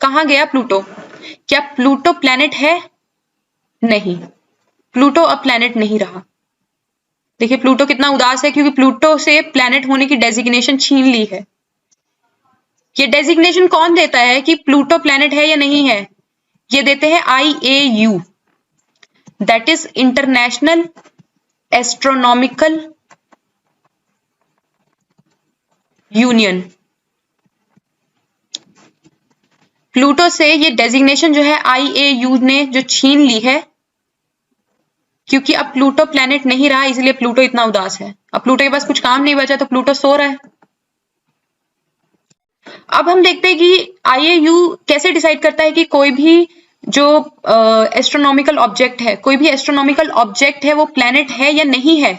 कहाँ गया प्लूटो? क्या प्लूटो प्लैनेट है? नहीं, प्लूटो अब प्लैनेट नहीं रहा। देखिए प्लूटो कितना उदास है, क्योंकि प्लूटो से प्लैनेट होने की डेजिग्नेशन छीन ली है। ये डेजिग्नेशन कौन देता है कि प्लूटो प्लैनेट है या नहीं है? ये देते हैं IAU, that is international astronomical union. Pluto से ये डेजिग्नेशन जो है IAU ने जो छीन ली है, क्योंकि अब प्लूटो प्लेनेट नहीं रहा, इसलिए प्लूटो इतना उदास है। अब प्लूटो के पास कुछ काम नहीं बचा तो प्लूटो सो रहा है। अब हम देखते हैं कि IAU कैसे डिसाइड करता है कि कोई भी जो एस्ट्रोनॉमिकल ऑब्जेक्ट है, कोई भी एस्ट्रोनॉमिकल ऑब्जेक्ट है वो प्लैनेट है या नहीं है।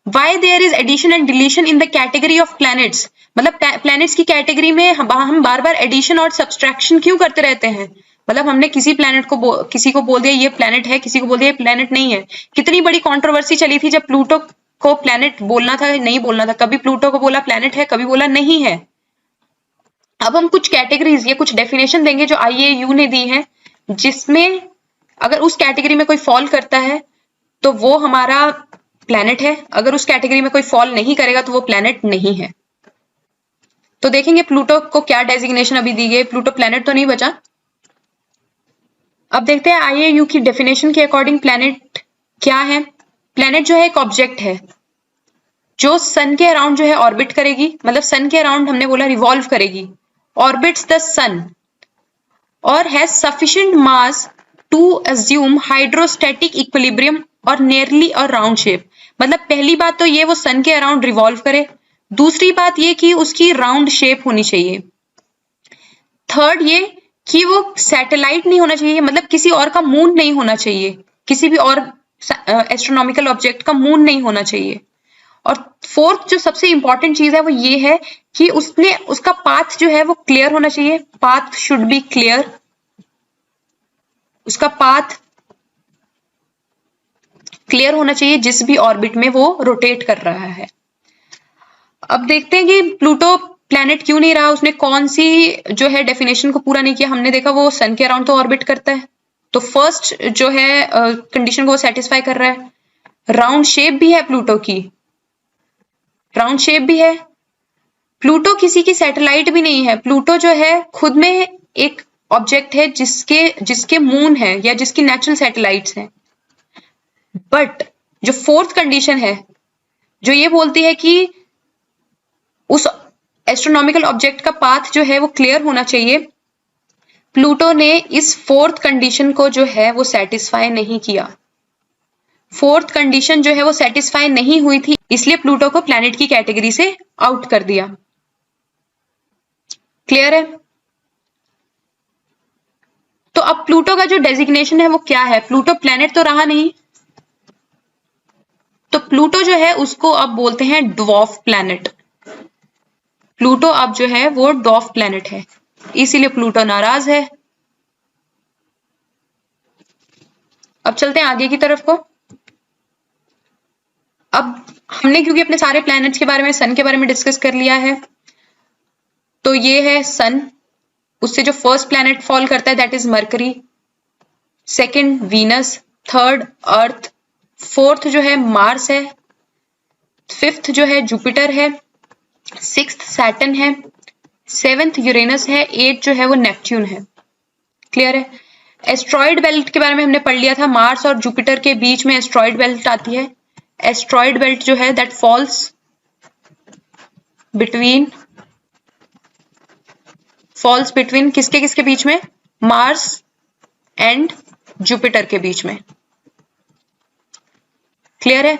Why there is addition and deletion in the category of planets, मतलब प्लैनेट्स की कैटेगरी में हम बार बार एडिशन और सब्सट्रैक्शन क्यों करते रहते हैं। मतलब हमने किसी प्लैनेट को किसी को बोल दिया ये प्लैनेट है, किसी को बोल दिया ये प्लैनेट नहीं है। कितनी बड़ी कंट्रोवर्सी चली थी जब प्लूटो को प्लैनेट बोलना था नहीं बोलना था। कभी प्लूटो को बोला प्लैनेट है, कभी बोला नहीं है। अब हम कुछ कैटेगरीज या कुछ डेफिनेशन देंगे जो IAU ने दी है, जिसमें अगर उस कैटेगरी में कोई फॉल करता है तो वो हमारा प्लैनेट है, अगर उस कैटेगरी में कोई फॉल नहीं करेगा तो वो प्लैनेट नहीं है। तो देखेंगे प्लूटो को क्या डेजिग्नेशन अभी दी गई। प्लूटो प्लैनेट तो नहीं बचा। अब देखते हैं IAU की डेफिनेशन के अकॉर्डिंग प्लैनेट क्या है। प्लैनेट जो है एक ऑब्जेक्ट है जो सन के अराउंड जो है ऑर्बिट करेगी, मतलब सन के अराउंड हमने बोला रिवॉल्व करेगी, orbits the sun or has sufficient mass to assume hydrostatic equilibrium or nearly a round shape। मतलब पहली बात तो ये वो सन के अराउंड रिवॉल्व करे, दूसरी बात ये कि उसकी राउंड शेप होनी चाहिए, थर्ड ये कि वो सैटेलाइट नहीं होना चाहिए, मतलब किसी और का मून नहीं होना चाहिए, किसी भी और एस्ट्रोनॉमिकल ऑब्जेक्ट का मून नहीं होना चाहिए, और फोर्थ जो सबसे इंपॉर्टेंट चीज है वो ये है कि उसका पाथ जो है वो क्लियर होना चाहिए। पाथ शुड बी क्लियर, उसका पाथ क्लियर होना चाहिए जिस भी ऑर्बिट में वो रोटेट कर रहा है। अब देखते हैं कि प्लूटो प्लैनेट क्यों नहीं रहा, उसने कौन सी जो है डेफिनेशन को पूरा नहीं किया। हमने देखा वो सन के अराउंड तो ऑर्बिट करता है, तो फर्स्ट जो है कंडीशन को वो सेटिस्फाई कर रहा है। राउंड शेप भी है प्लूटो की, राउंड शेप भी है। प्लूटो किसी की सैटेलाइट भी नहीं है, प्लूटो जो है खुद में एक ऑब्जेक्ट है जिसके मून है या जिसकी नेचुरल सैटेलाइट्स हैं। बट जो फोर्थ कंडीशन है जो ये बोलती है कि उस एस्ट्रोनॉमिकल ऑब्जेक्ट का पाथ जो है वो क्लियर होना चाहिए, प्लूटो ने इस फोर्थ कंडीशन को जो है वो सेटिस्फाई नहीं किया। फोर्थ कंडीशन जो है वो सेटिस्फाई नहीं हुई थी, इसलिए प्लूटो को प्लैनेट की कैटेगरी से आउट कर दिया। क्लियर है। तो अब प्लूटो का जो डेजिग्नेशन है वो क्या है। प्लूटो प्लैनेट तो रहा नहीं, तो प्लूटो जो है उसको अब बोलते हैं ड्वार्फ प्लैनेट। प्लूटो अब जो है वो ड्वार्फ प्लैनेट है, इसीलिए प्लूटो नाराज है। अब चलते हैं आगे की तरफ को। अब हमने क्योंकि अपने सारे प्लैनेट्स के बारे में, सन के बारे में डिस्कस कर लिया है, तो ये है सन, उससे जो फर्स्ट प्लैनेट फॉल करता है that is mercury, second Venus, third earth, fourth जो है मार्स है, फिफ्थ जो है जुपिटर है, सिक्स्थ सैटर्न है, सेवेंथ यूरेनस है, एट जो है वो नेपच्यून है। क्लियर है। एस्ट्रॉइड बेल्ट के बारे में हमने पढ़ लिया था, मार्स और जुपिटर के बीच में एस्ट्रॉइड बेल्ट आती है। एस्ट्रॉइड बेल्ट जो है दैट फॉल्स बिटवीन किसके किसके बीच में, मार्स एंड जुपिटर के बीच में। क्लियर है।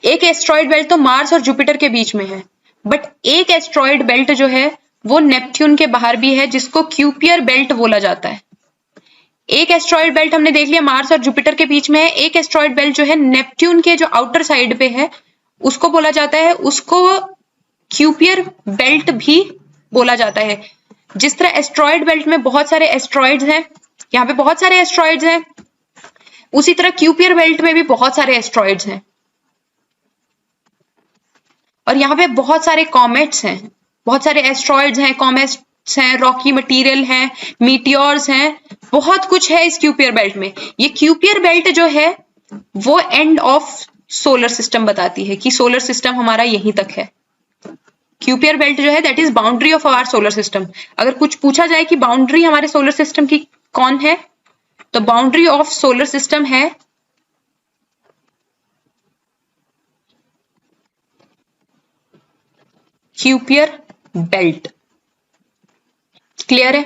एक एस्ट्रॉइड बेल्ट तो मार्स और जुपिटर के बीच में है, बट एक एस्ट्रॉइड बेल्ट जो है वो नेपच्यून के बाहर भी है, जिसको क्यूपियर बेल्ट बोला जाता है। एक एस्ट्रॉइड बेल्ट हमने देख लिया मार्स और जुपिटर के बीच में है, एक एस्ट्रॉइड बेल्ट जो है नेपट्यून के जो आउटर साइड पे है उसको बोला जाता है, उसको क्यूपियर बेल्ट भी बोला जाता है। जिस तरह एस्ट्रॉइड बेल्ट में बहुत सारे एस्ट्रॉइड्स हैं, यहाँ पे बहुत सारे एस्ट्रॉइड्स हैं, उसी तरह क्यूपियर बेल्ट में भी बहुत सारे एस्ट्रॉइड्स हैं, और यहाँ पे बहुत सारे कॉमेट्स हैं, बहुत सारे एस्ट्रॉइड्स हैं, कॉमेट्स हैं, रॉकी मटेरियल हैं, मीटियोर्स हैं, बहुत कुछ है इस क्यूपियर बेल्ट में। ये क्यूपियर बेल्ट जो है वो एंड ऑफ सोलर सिस्टम बताती है कि सोलर सिस्टम हमारा यहीं तक है। क्यूपियर बेल्ट जो है that is boundary of our solar system. अगर कुछ पूछा जाए कि बाउंड्री हमारे सोलर सिस्टम की कौन है, तो बाउंड्री ऑफ सोलर सिस्टम है क्यूपियर बेल्ट। क्लियर है?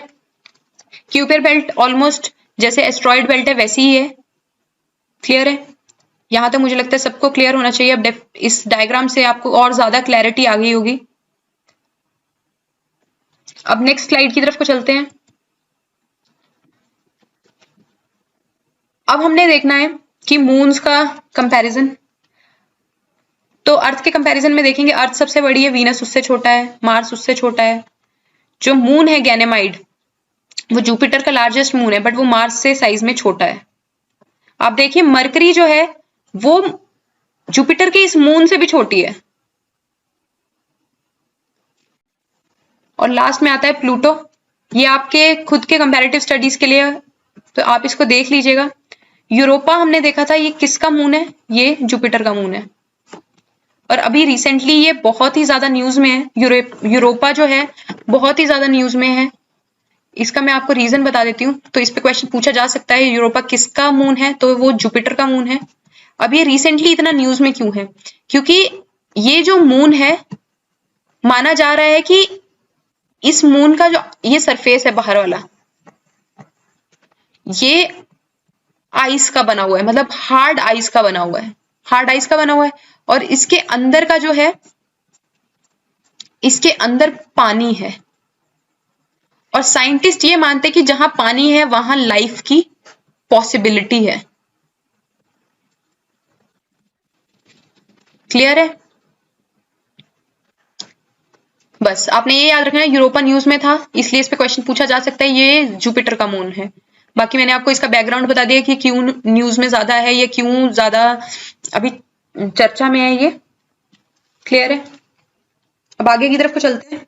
क्यूपर बेल्ट ऑलमोस्ट जैसे एस्ट्रॉइड बेल्ट है वैसी ही है। क्लियर है? यहां तक मुझे लगता है सबको क्लियर होना चाहिए। अब इस डायग्राम से आपको और ज्यादा क्लैरिटी आ गई होगी। अब नेक्स्ट स्लाइड की तरफ को चलते हैं। अब हमने देखना है कि मून्स का कंपैरिजन। तो अर्थ के कंपैरिजन में देखेंगे, अर्थ सबसे बड़ी है, वीनस उससे छोटा है, मार्स उससे छोटा है। जो मून है गैनेमाइड, वो जुपिटर का लार्जेस्ट मून है, बट वो मार्स से साइज में छोटा है। आप देखिए मरकरी जो है वो जुपिटर के इस मून से भी छोटी है। और लास्ट में आता है प्लूटो। ये आपके खुद के कंपैरेटिव स्टडीज के लिए, तो आप इसको देख लीजिएगा। यूरोपा हमने देखा था, ये किसका मून है? ये जुपिटर का मून है। और अभी रिसेंटली ये बहुत ही ज्यादा न्यूज में है। यूरोपा जो है बहुत ही ज्यादा न्यूज में है। इसका मैं आपको रीजन बता देती हूँ। तो इस पे क्वेश्चन पूछा जा सकता है, यूरोपा किसका मून है? तो वो जुपिटर का मून है। अब ये रिसेंटली इतना न्यूज में क्यों है? क्योंकि ये जो मून है, माना जा रहा है कि इस मून का जो ये सरफेस है बाहर वाला, ये आइस का बना हुआ है, मतलब हार्ड आइस का बना हुआ है। हार्ड आइस का बना हुआ है और इसके अंदर का जो है, इसके अंदर पानी है। और साइंटिस्ट ये मानते हैं कि जहां पानी है वहां लाइफ की पॉसिबिलिटी है। क्लियर है? बस आपने ये याद रखना है, यूरोपा न्यूज में था इसलिए इस पे क्वेश्चन पूछा जा सकता है। ये जुपिटर का मून है। बाकी मैंने आपको इसका बैकग्राउंड बता दिया कि क्यों न्यूज में ज्यादा है, ये क्यों ज्यादा अभी चर्चा में है ये। क्लियर है? अब आगे की तरफ को चलते हैं।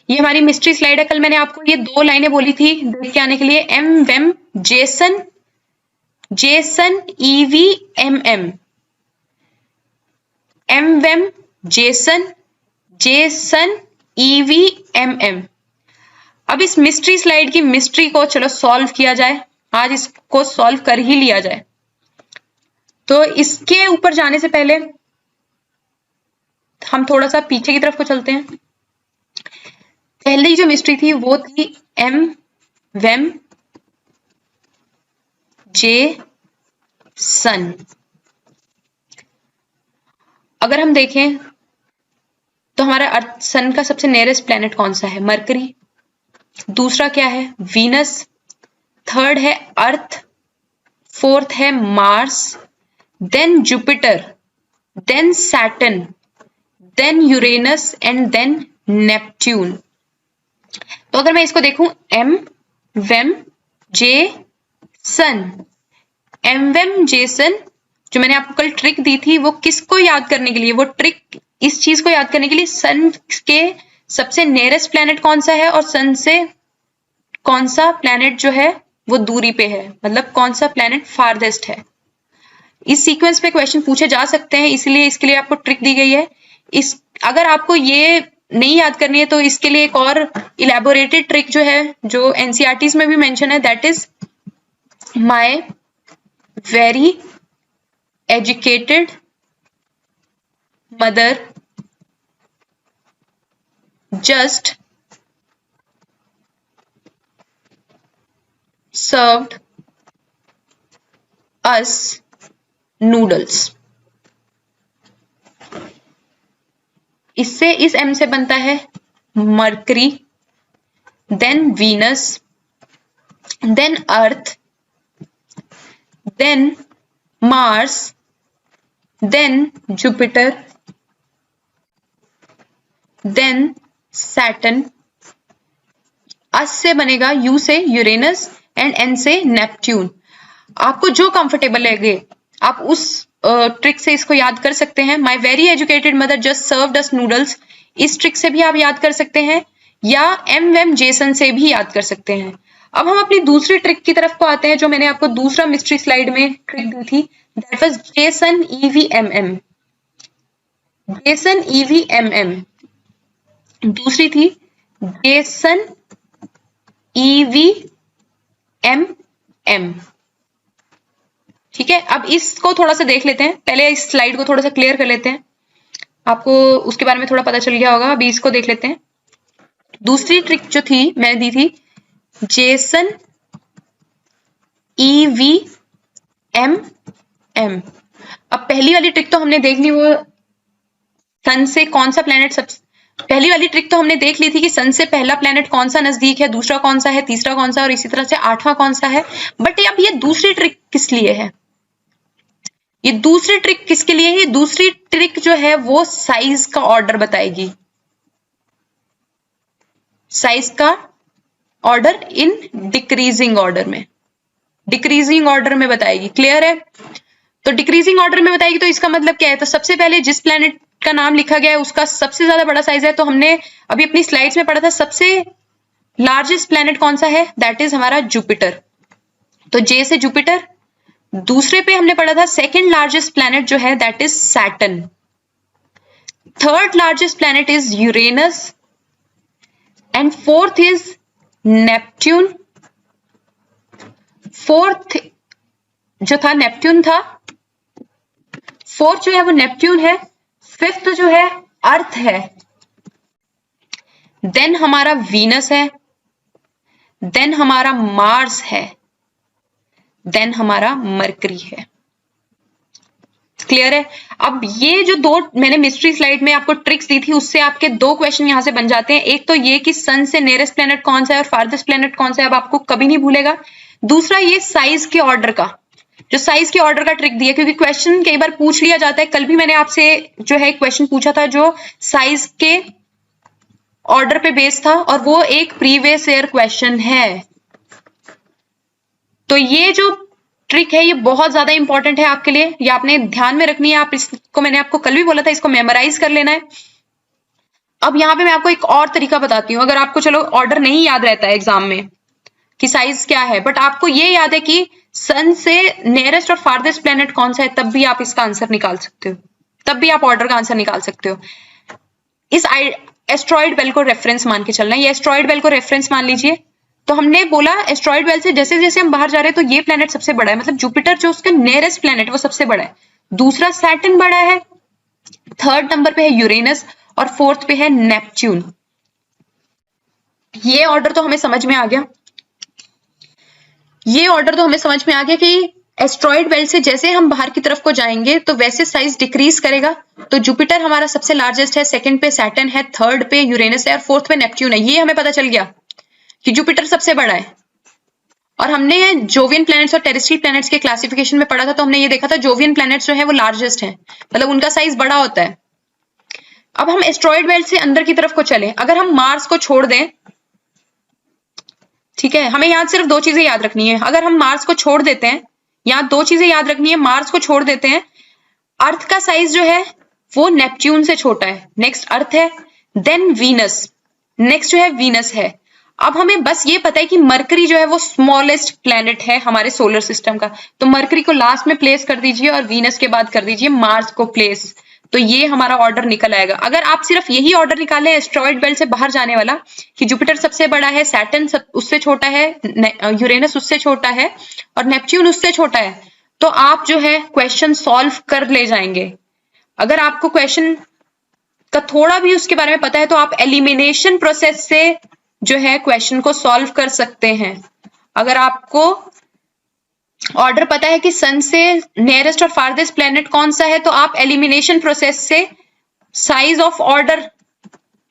ये हमारी मिस्ट्री स्लाइड है। कल मैंने आपको ये 2 लाइनें बोली थी देख के आने के लिए, एम वेम जेसन, जेसन ईवी एम एम, एम वेम जेसन, जेसन ईवी एम एम। अब इस मिस्ट्री स्लाइड की मिस्ट्री को चलो सॉल्व किया जाए। आज इसको सॉल्व कर ही लिया जाए। तो इसके ऊपर जाने से पहले हम थोड़ा सा पीछे की तरफ को चलते हैं। पहली जो मिस्ट्री थी वो थी एम वेम जे सन। अगर हम देखें तो हमारा अर्थ सन का सबसे नियरेस्ट प्लेनेट कौन सा है? मरकरी। दूसरा क्या है? वीनस। थर्ड है अर्थ। फोर्थ है Mars, then Jupiter, then Saturn, then Uranus and then Neptune. तो अगर मैं इसको देखूं, एम वेम जे सन, एम वेम जे सन, जो मैंने आपको कल ट्रिक दी थी वो किसको याद करने के लिए? वो ट्रिक इस चीज को याद करने के लिए, सन के सबसे नियरेस्ट प्लेनेट कौन सा है और सन से कौन सा प्लेनेट जो है वो दूरी पे है, मतलब कौन सा प्लेनेट फारदेस्ट है। इस सीक्वेंस पे क्वेश्चन पूछे जा सकते हैं, इसलिए इसके लिए आपको ट्रिक दी गई है। अगर आपको ये नहीं याद करनी है तो इसके लिए एक और इलेबोरेटेड ट्रिक जो है, जो एनसीईआरटीज में भी मेंशन है, that is my very educated mother just served us noodles। इससे इस एम से बनता है Mercury, then Venus, then Earth, then Mars, then Jupiter, then Saturn. अस से बनेगा यू से यूरेनस एंड एन से नेपट्यून। आपको जो कंफर्टेबल लगे आप उस ट्रिक से इसको याद कर सकते हैं। My very educated mother just served us noodles, इस ट्रिक से भी आप याद कर सकते हैं, या एम वेम जेसन से भी याद कर सकते हैं। अब हम अपनी दूसरी ट्रिक की तरफ को आते हैं, जो मैंने आपको दूसरा मिस्ट्री स्लाइड में ट्रिक दी थी, that was Jason EV M M. Jason EV M M. दूसरी थी जेसन ईवी एम एम। ठीक है, अब इसको थोड़ा सा देख लेते हैं, पहले इस स्लाइड को थोड़ा सा क्लियर कर लेते हैं। आपको उसके बारे में थोड़ा पता चल गया होगा। अभी इसको देख लेते हैं। दूसरी ट्रिक जो थी मैंने दी थी जेसन EVMM। अब पहली वाली ट्रिक तो हमने देख ली, वो सन से कौन सा प्लेनेट पहली वाली ट्रिक तो हमने देख ली थी कि सन से पहला प्लेनेट कौन सा नजदीक है, दूसरा कौन सा है, तीसरा कौन सा और इसी तरह से आठवां कौन सा है। बट अब ये दूसरी ट्रिक किस लिए है? ये दूसरी ट्रिक किसके लिए है? ये दूसरी ट्रिक जो है वो साइज का ऑर्डर बताएगी, साइज का ऑर्डर इन डिक्रीजिंग ऑर्डर में, डिक्रीजिंग ऑर्डर में बताएगी। क्लियर है? तो डिक्रीजिंग ऑर्डर में बताएगी तो इसका मतलब क्या है? तो सबसे पहले जिस प्लेनेट का नाम लिखा गया है उसका सबसे ज्यादा बड़ा साइज है। तो हमने अभी अपनी स्लाइड्स में पढ़ा था सबसे लार्जेस्ट प्लेनेट कौन सा है, दैट इज हमारा जुपिटर। तो जे से जुपिटर। दूसरे पे हमने पढ़ा था सेकंड लार्जेस्ट प्लेनेट जो है that is Saturn. Third largest planet is Uranus and fourth is Neptune. Fourth जो था नेपट्यून था, फोर्थ जो है वो नेपट्यून है। फिफ्थ जो है अर्थ है। देन हमारा वीनस है, देन हमारा मार्स है, देन हमारा मरकरी है। क्लियर है? अब ये जो दो मैंने मिस्ट्री स्लाइड में आपको ट्रिक्स दी थी उससे आपके दो क्वेश्चन यहां से बन जाते हैं। एक तो ये कि सन से नियरेस्ट प्लेनेट कौन सा है और फारदेस्ट प्लेनेट कौन सा है, अब आपको कभी नहीं भूलेगा। दूसरा ये साइज के ऑर्डर का, जो साइज के ऑर्डर का ट्रिक दिया, क्योंकि क्वेश्चन कई बार पूछ लिया जाता है। कल भी मैंने आपसे जो है क्वेश्चन पूछा था जो साइज के ऑर्डर पे बेस्ड था और वो एक प्रीवियस ईयर क्वेश्चन है। तो ये जो ट्रिक है ये बहुत ज्यादा इंपॉर्टेंट है आपके लिए, ये आपने ध्यान में रखनी है। आप इसको मैंने आपको कल भी बोला था, इसको मेमोराइज कर लेना है। अब यहाँ पे मैं आपको एक और तरीका बताती हूँ। अगर आपको चलो ऑर्डर नहीं याद रहता है एग्जाम में कि साइज क्या है, बट आपको ये याद है कि सन से नियरेस्ट और फारदेस्ट प्लेनेट कौन सा है, तब भी आप इसका आंसर निकाल सकते हो, तब भी आप ऑर्डर का आंसर निकाल सकते हो। इस एस्ट्रॉइड बेल्ट को रेफरेंस मान के चलना है। ये एस्ट्रॉइड बेल्ट को रेफरेंस मान लीजिए। तो हमने बोला एस्ट्रॉइड बेल्ट से जैसे जैसे हम बाहर जा रहे हैं तो ये प्लेनेट सबसे बड़ा है, मतलब जुपिटर जो उसका नियरेस्ट प्लेनेट वो सबसे बड़ा है। दूसरा सैटर्न बड़ा है, थर्ड नंबर पे है यूरेनस और फोर्थ पे है नेपच्यून। ये ऑर्डर तो हमें समझ में आ गया। ये ऑर्डर तो हमें समझ में आ गया कि एस्ट्रॉइड बेल्ट से जैसे हम बाहर की तरफ को जाएंगे तो वैसे साइज डिक्रीज करेगा। तो जुपिटर हमारा सबसे लार्जेस्ट है, सेकंड पे सैटर्न है, थर्ड पे यूरेनस है और फोर्थ पे नेपच्यून है। ये हमें पता चल गया कि जुपिटर सबसे बड़ा है। और हमने जोवियन प्लैनेट्स और टेरेस्ट्रियल प्लैनेट्स के क्लासिफिकेशन में पढ़ा था, तो हमने ये देखा था जोवियन प्लैनेट्स जो है वो लार्जेस्ट है, मतलब उनका साइज बड़ा होता है। अब हम एस्ट्रॉइड बेल्ट से अंदर की तरफ को चले। अगर हम मार्स को छोड़ दें, ठीक है, हमें यहाँ सिर्फ दो चीजें याद रखनी है। अगर हम मार्स को छोड़ देते हैं, यहाँ दो चीजें याद रखनी है। मार्स को छोड़ देते हैं, अर्थ का साइज जो है वो नेपच्यून से छोटा है, नेक्स्ट अर्थ है, देन वीनस, नेक्स्ट जो है वीनस है। अब हमें बस ये पता है कि मरकरी जो है वो स्मॉलेस्ट प्लेनेट है हमारे सोलर सिस्टम का, तो मरकरी को लास्ट में प्लेस कर दीजिए और वीनस के बाद कर दीजिए मार्स को प्लेस। तो ये हमारा ऑर्डर निकल आएगा। अगर आप सिर्फ यही ऑर्डर निकालें एस्ट्रॉइड बेल्ट से बाहर जाने वाला कि जुपिटर सबसे बड़ा है, सैटर्न उससे छोटा है, यूरेनस उससे छोटा है और नेपच्यून उससे छोटा है, तो आप जो है क्वेश्चन सॉल्व कर ले जाएंगे। अगर आपको क्वेश्चन का थोड़ा भी उसके बारे में पता है तो आप एलिमिनेशन प्रोसेस से जो है क्वेश्चन को सॉल्व कर सकते हैं। अगर आपको ऑर्डर पता है कि सन से नियरेस्ट और फारदेस्ट प्लेनेट कौन सा है, तो आप एलिमिनेशन प्रोसेस से साइज ऑफ ऑर्डर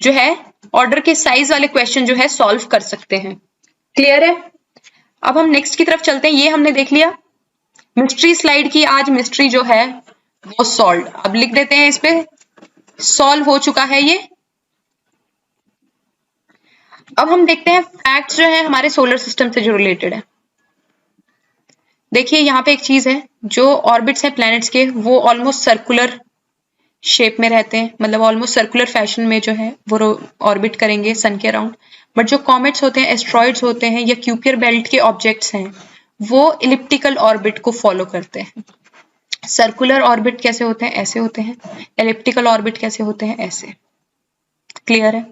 जो है, ऑर्डर के साइज वाले क्वेश्चन जो है सॉल्व कर सकते हैं। क्लियर है? अब हम नेक्स्ट की तरफ चलते हैं। ये हमने देख लिया मिस्ट्री स्लाइड की, आज मिस्ट्री जो है वो सॉल्व। अब लिख देते हैं इस पे, सॉल्व हो चुका है ये। अब हम देखते हैं फैक्ट्स जो है हमारे सोलर सिस्टम से जो रिलेटेड है। देखिए यहाँ पे एक चीज है, जो ऑर्बिट्स हैं प्लैनेट्स के वो ऑलमोस्ट सर्कुलर शेप में रहते हैं, मतलब ऑलमोस्ट सर्कुलर फैशन में जो है वो ऑर्बिट करेंगे सन के अराउंड। बट जो कॉमेट्स होते हैं, एस्ट्रॉइड्स होते हैं या क्यूपियर बेल्ट के ऑब्जेक्ट्स हैं, वो इलिप्टिकल ऑर्बिट को फॉलो करते हैं। सर्कुलर ऑर्बिट कैसे होते हैं? ऐसे होते हैं। एलिप्टिकल ऑर्बिट कैसे होते हैं? ऐसे। क्लियर है?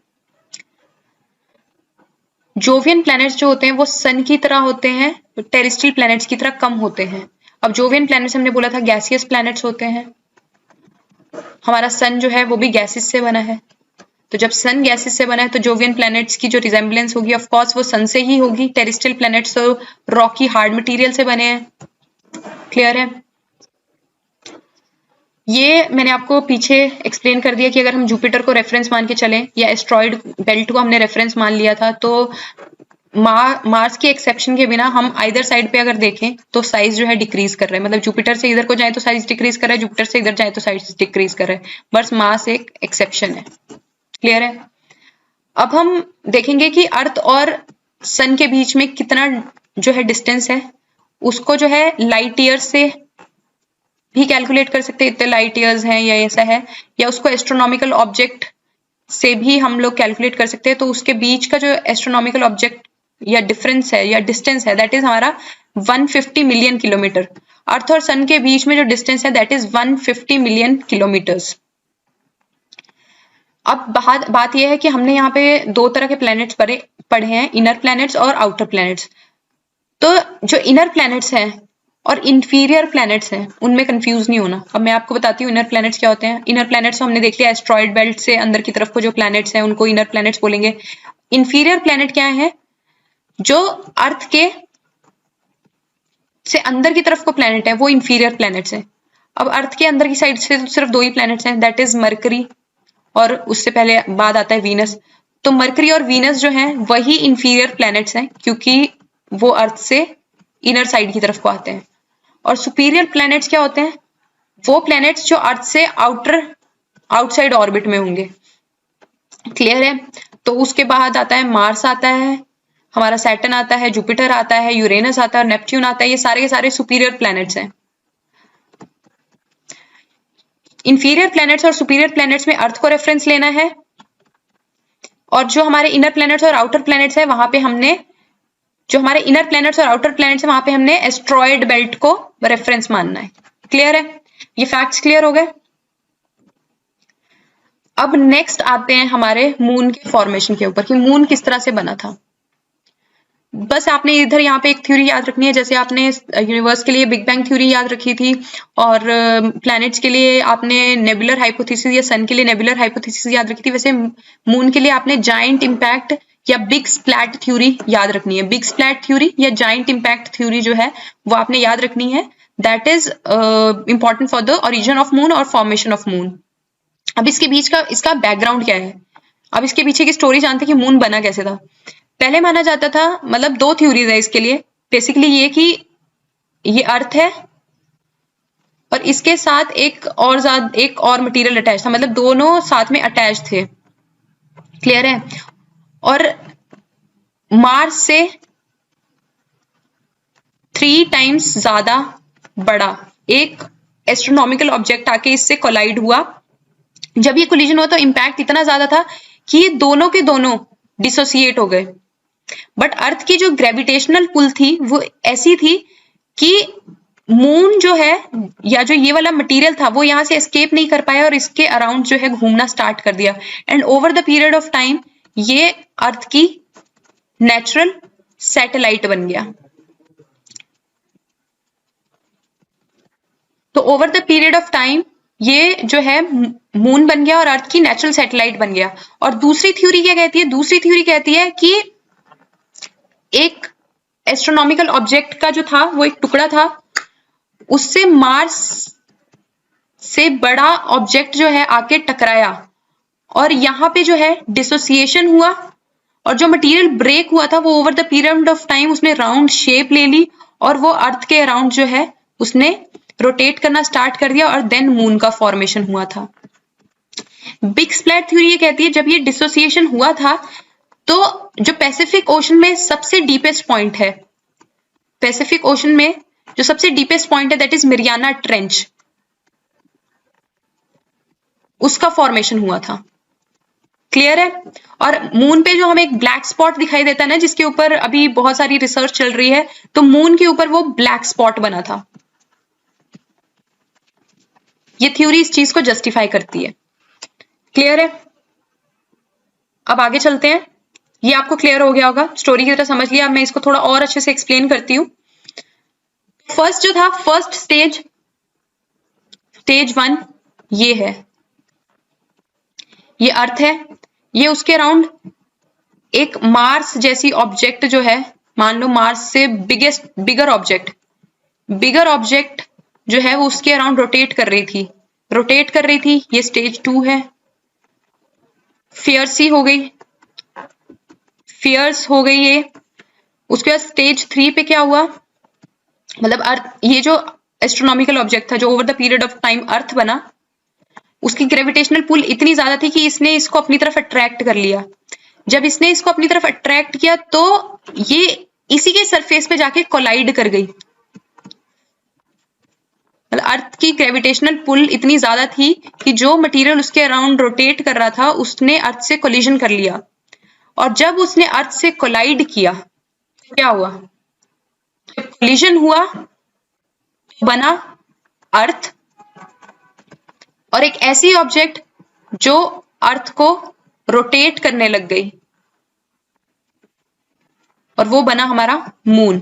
जोवियन प्लैनेट्स जो होते हैं वो सन की तरह होते हैं, टेरेस्ट्रियल प्लैनेट्स की तरह कम होते हैं। अब जोवियन प्लैनेट्स हमने बोला था गैसियस प्लैनेट्स होते हैं, हमारा सन जो है वो भी गैसेस से बना है। तो जब सन गैसेस से बना है तो जोवियन प्लैनेट्स की जो रिजेम्बलेंस होगी ऑफ कोर्स वो सन से ही होगी। टेरेस्ट्रियल प्लैनेट्स तो रॉकी हार्ड मटेरियल से बने हैं। क्लियर है? ये मैंने आपको पीछे एक्सप्लेन कर दिया कि अगर हम जुपिटर को रेफरेंस मान के चलें या एस्ट्रॉइड बेल्ट को हमने रेफरेंस मान लिया था, तो मार्स के एक्सेप्शन के बिना हम आइदर साइड पे अगर देखें तो साइज जो है डिक्रीज कर रहा है। मतलब जुपिटर से इधर को जाए तो साइज डिक्रीज कर रहा है, जुपिटर से इधर जाए तो साइज डिक्रीज कर रहा है। बस मार्स एक एक्सेप्शन है। क्लियर है? अब हम देखेंगे कि अर्थ और सन के बीच में कितना जो है डिस्टेंस है, उसको जो है लाइट ईयर से भी कैलकुलेट कर सकते हैं, इतने लाइट ईयर्स हैं या ऐसा है, या उसको एस्ट्रोनॉमिकल ऑब्जेक्ट से भी हम लोग कैलकुलेट कर सकते हैं। तो उसके बीच का जो एस्ट्रोनॉमिकल ऑब्जेक्ट या डिफरेंस है या डिस्टेंस है दैट इज हमारा 150 मिलियन किलोमीटर। अर्थ और सन के बीच में जो डिस्टेंस है दैट इज 150 मिलियन किलोमीटर्स। अब बात यह है कि हमने यहाँ पे दो तरह के प्लैनेट्स पढ़े हैं, इनर प्लैनेट्स और आउटर प्लैनेट्स। तो जो इनर प्लैनेट्स हैं और इंफीरियर प्लैनेट्स हैं उनमें कंफ्यूज नहीं होना। अब मैं आपको बताती हूँ इनर प्लैनेट्स क्या होते हैं। इनर प्लैनेट्स हमने देख लिया, एस्ट्रॉइड बेल्ट से अंदर की तरफ को जो प्लैनेट्स हैं उनको इनर प्लैनेट्स बोलेंगे। इंफीरियर प्लैनेट क्या है? जो अर्थ के से अंदर की तरफ को प्लैनेट है वो इंफीरियर प्लैनेट्स हैं। अब अर्थ के अंदर की साइड से तो सिर्फ दो ही प्लैनेट्स हैं, दैट इज मरकरी और उससे पहले बाद आता है वीनस। तो मरकरी और वीनस जो है वही इंफीरियर प्लैनेट्स हैं क्योंकि वो अर्थ से इनर साइड की तरफ को आते हैं। और सुपीरियर प्लैनेट्स क्या होते हैं? वो प्लैनेट्स जो अर्थ से आउटसाइड ऑर्बिट में होंगे। क्लियर है? तो उसके बाद आता है मार्स आता है, हमारा सैटर्न आता है, जुपिटर आता है, यूरेनस आता है और नेपच्यून आता है। ये सारे के सारे सुपीरियर प्लैनेट्स हैं। इंफीरियर प्लैनेट्स और सुपीरियर प्लैनेट्स में अर्थ को रेफरेंस लेना है, और जो हमारे इनर प्लैनेट्स और आउटर प्लैनेट्स है वहां पे हमने जो हमारे इनर प्लैनेट्स और आउटर प्लैनेट्स है वहां पे हमने एस्ट्रॉइड बेल्ट को रेफरेंस मानना है। क्लियर है? ये फैक्ट्स क्लियर हो गए। अब नेक्स्ट आते हैं हमारे मून के फॉर्मेशन के ऊपर कि मून किस तरह से बना था। बस आपने इधर यहाँ पे एक थ्योरी याद रखनी है, जैसे आपने यूनिवर्स के लिए बिग बैंग थ्योरी याद रखी थी और प्लैनेट्स के लिए आपने नेबुलर हाइपोथेसिस या सन के लिए नेबुलर हाइपोथेसिस याद रखी थी, वैसे मून के लिए आपने जायंट इम्पैक्ट या बिग स्प्लैट थ्योरी याद रखनी है। बिग स्प्लैट थ्योरी या जायंट इम्पैक्ट थ्योरी जो है वो आपने याद रखनी है। That is important for the origin of moon और फॉर्मेशन ऑफ मून। अब इसके बीच का इसका बैकग्राउंड क्या है? अब इसके पीछे की स्टोरी जानते हैं कि मून बना कैसे था। पहले माना जाता था, मतलब दो थ्योरीज है इसके लिए। बेसिकली ये कि ये अर्थ है और इसके साथ एक और मटेरियल अटैच था, मतलब दोनों साथ में अटैच थे। क्लियर है? और मार्स से 3 टाइम्स ज्यादा बड़ा एक एस्ट्रोनॉमिकल ऑब्जेक्ट आके इससे कोलाइड हुआ। जब ये कोलिजन हुआ तो इम्पैक्ट इतना ज्यादा था कि ये दोनों के दोनों डिसोसिएट हो गए। बट अर्थ की जो ग्रेविटेशनल पुल थी वो ऐसी थी कि मून जो है या जो ये वाला मटेरियल था वो यहां से एस्केप नहीं कर पाया और इसके अराउंड जो है घूमना स्टार्ट कर दिया। And over the period of time ये अर्थ की नेचुरल सैटेलाइट बन गया। तो over the period of time ये जो है मून बन गया और अर्थ की नेचुरल सैटेलाइट बन गया। और दूसरी थ्योरी क्या कहती है? दूसरी थ्योरी कहती है कि एक एस्ट्रोनॉमिकल ऑब्जेक्ट का जो था वो एक टुकड़ा था, उससे मार्स से बड़ा ऑब्जेक्ट जो है आके टकराया और यहाँ पे जो है डिसोसिएशन हुआ और जो मटेरियल ब्रेक हुआ था वो over the period of time उसने राउंड शेप ले ली और वो अर्थ के अराउंड जो है उसने रोटेट करना स्टार्ट कर दिया और देन मून का फॉर्मेशन हुआ था। बिग स्प्लैट थ्योरी ये कहती है जब ये डिसोसिएशन हुआ था तो जो पैसिफिक ओशन में सबसे डीपेस्ट पॉइंट है, पैसिफिक ओशन में जो सबसे डीपेस्ट पॉइंट है दैट इज मेरियाना ट्रेंच, उसका फॉर्मेशन हुआ था। क्लियर है? और मून पे जो हमें एक ब्लैक स्पॉट दिखाई देता है ना, जिसके ऊपर अभी बहुत सारी रिसर्च चल रही है, तो मून के ऊपर वो ब्लैक स्पॉट बना था। ये थ्योरी इस चीज को जस्टिफाई करती है। क्लियर है? अब आगे चलते हैं। ये आपको क्लियर हो गया होगा, स्टोरी की तरह समझ लिया। अब मैं इसको थोड़ा और अच्छे से एक्सप्लेन करती हूँ। फर्स्ट जो था, फर्स्ट स्टेज 1, ये है, ये अर्थ है, ये उसके अराउंड एक मार्स जैसी ऑब्जेक्ट जो है, मान लो मार्स से बिगर ऑब्जेक्ट जो है वो उसके अराउंड रोटेट कर रही थी। ये स्टेज 2 है। फियर्स हो गई ये। उसके बाद स्टेज 3 पे क्या हुआ, मतलब अर्थ, ये जो एस्ट्रोनॉमिकल ऑब्जेक्ट था जो over the period of time Earth बना, उसकी ग्रेविटेशनल पुल इतनी ज्यादा थी कि इसने इसको अपनी तरफ अट्रैक्ट कर लिया। जब इसने इसको अपनी तरफ अट्रैक्ट किया तो ये इसी के सरफेस पे जाके कोलाइड कर गई। मतलब अर्थ की ग्रेविटेशनल पुल इतनी ज्यादा थी कि जो मटेरियल उसके अराउंड रोटेट कर रहा था उसने अर्थ से कोलिजन कर लिया। और जब उसने अर्थ से कोलाइड किया तो क्या हुआ, जब कोलिजन हुआ तो बना अर्थ, और एक ऐसी ऑब्जेक्ट जो अर्थ को रोटेट करने लग गई, और वो बना हमारा मून।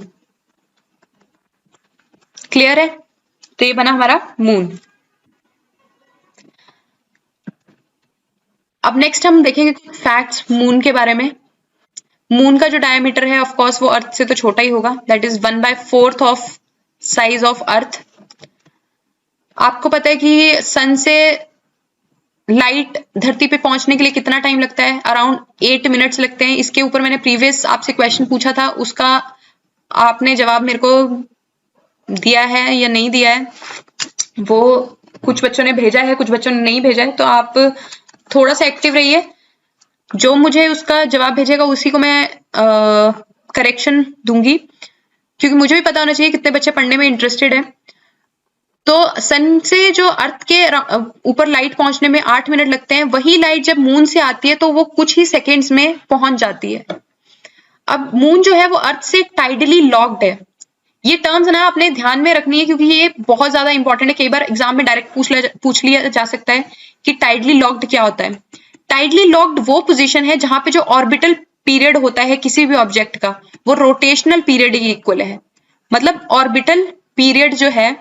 क्लियर है? तो ये बना हमारा मून। अब नेक्स्ट हम देखेंगे कुछ फैक्ट्स मून के बारे में। मून का जो डायमीटर है ऑफ कोर्स वो अर्थ से तो छोटा ही होगा, that is 1/4 of size of earth. आपको पता है कि सन से लाइट धरती पे पहुंचने के लिए कितना टाइम लगता है, अराउंड 8 मिनट्स लगते हैं। इसके ऊपर मैंने प्रीवियस आपसे क्वेश्चन पूछा था, उसका आपने जवाब मेरे को दिया है या नहीं दिया है, वो कुछ बच्चों ने भेजा है, कुछ बच्चों ने नहीं भेजा है, तो आप थोड़ा सा एक्टिव रहिए। जो मुझे उसका जवाब भेजेगा उसी को मैं करेक्शन दूंगी, क्योंकि मुझे भी पता होना चाहिए कितने बच्चे पढ़ने में इंटरेस्टेड है। तो सन से जो अर्थ के ऊपर लाइट पहुंचने में 8 मिनट लगते हैं, वही लाइट जब मून से आती है तो वो कुछ ही सेकेंड्स में पहुंच जाती है। अब मून जो है वो अर्थ से टाइडली लॉक्ड है। ये टर्म्स ना आपने ध्यान में रखनी है, क्योंकि ये बहुत ज्यादा इंपॉर्टेंट है। कई बार एग्जाम में डायरेक्ट पूछ लिया जा सकता है कि टाइडली लॉक्ड क्या होता है। टाइडली लॉक्ड वो पोजीशन है जहां पे जो ऑर्बिटल पीरियड होता है किसी भी ऑब्जेक्ट का, वो रोटेशनल पीरियड ही इक्वल है। मतलब ऑर्बिटल पीरियड जो है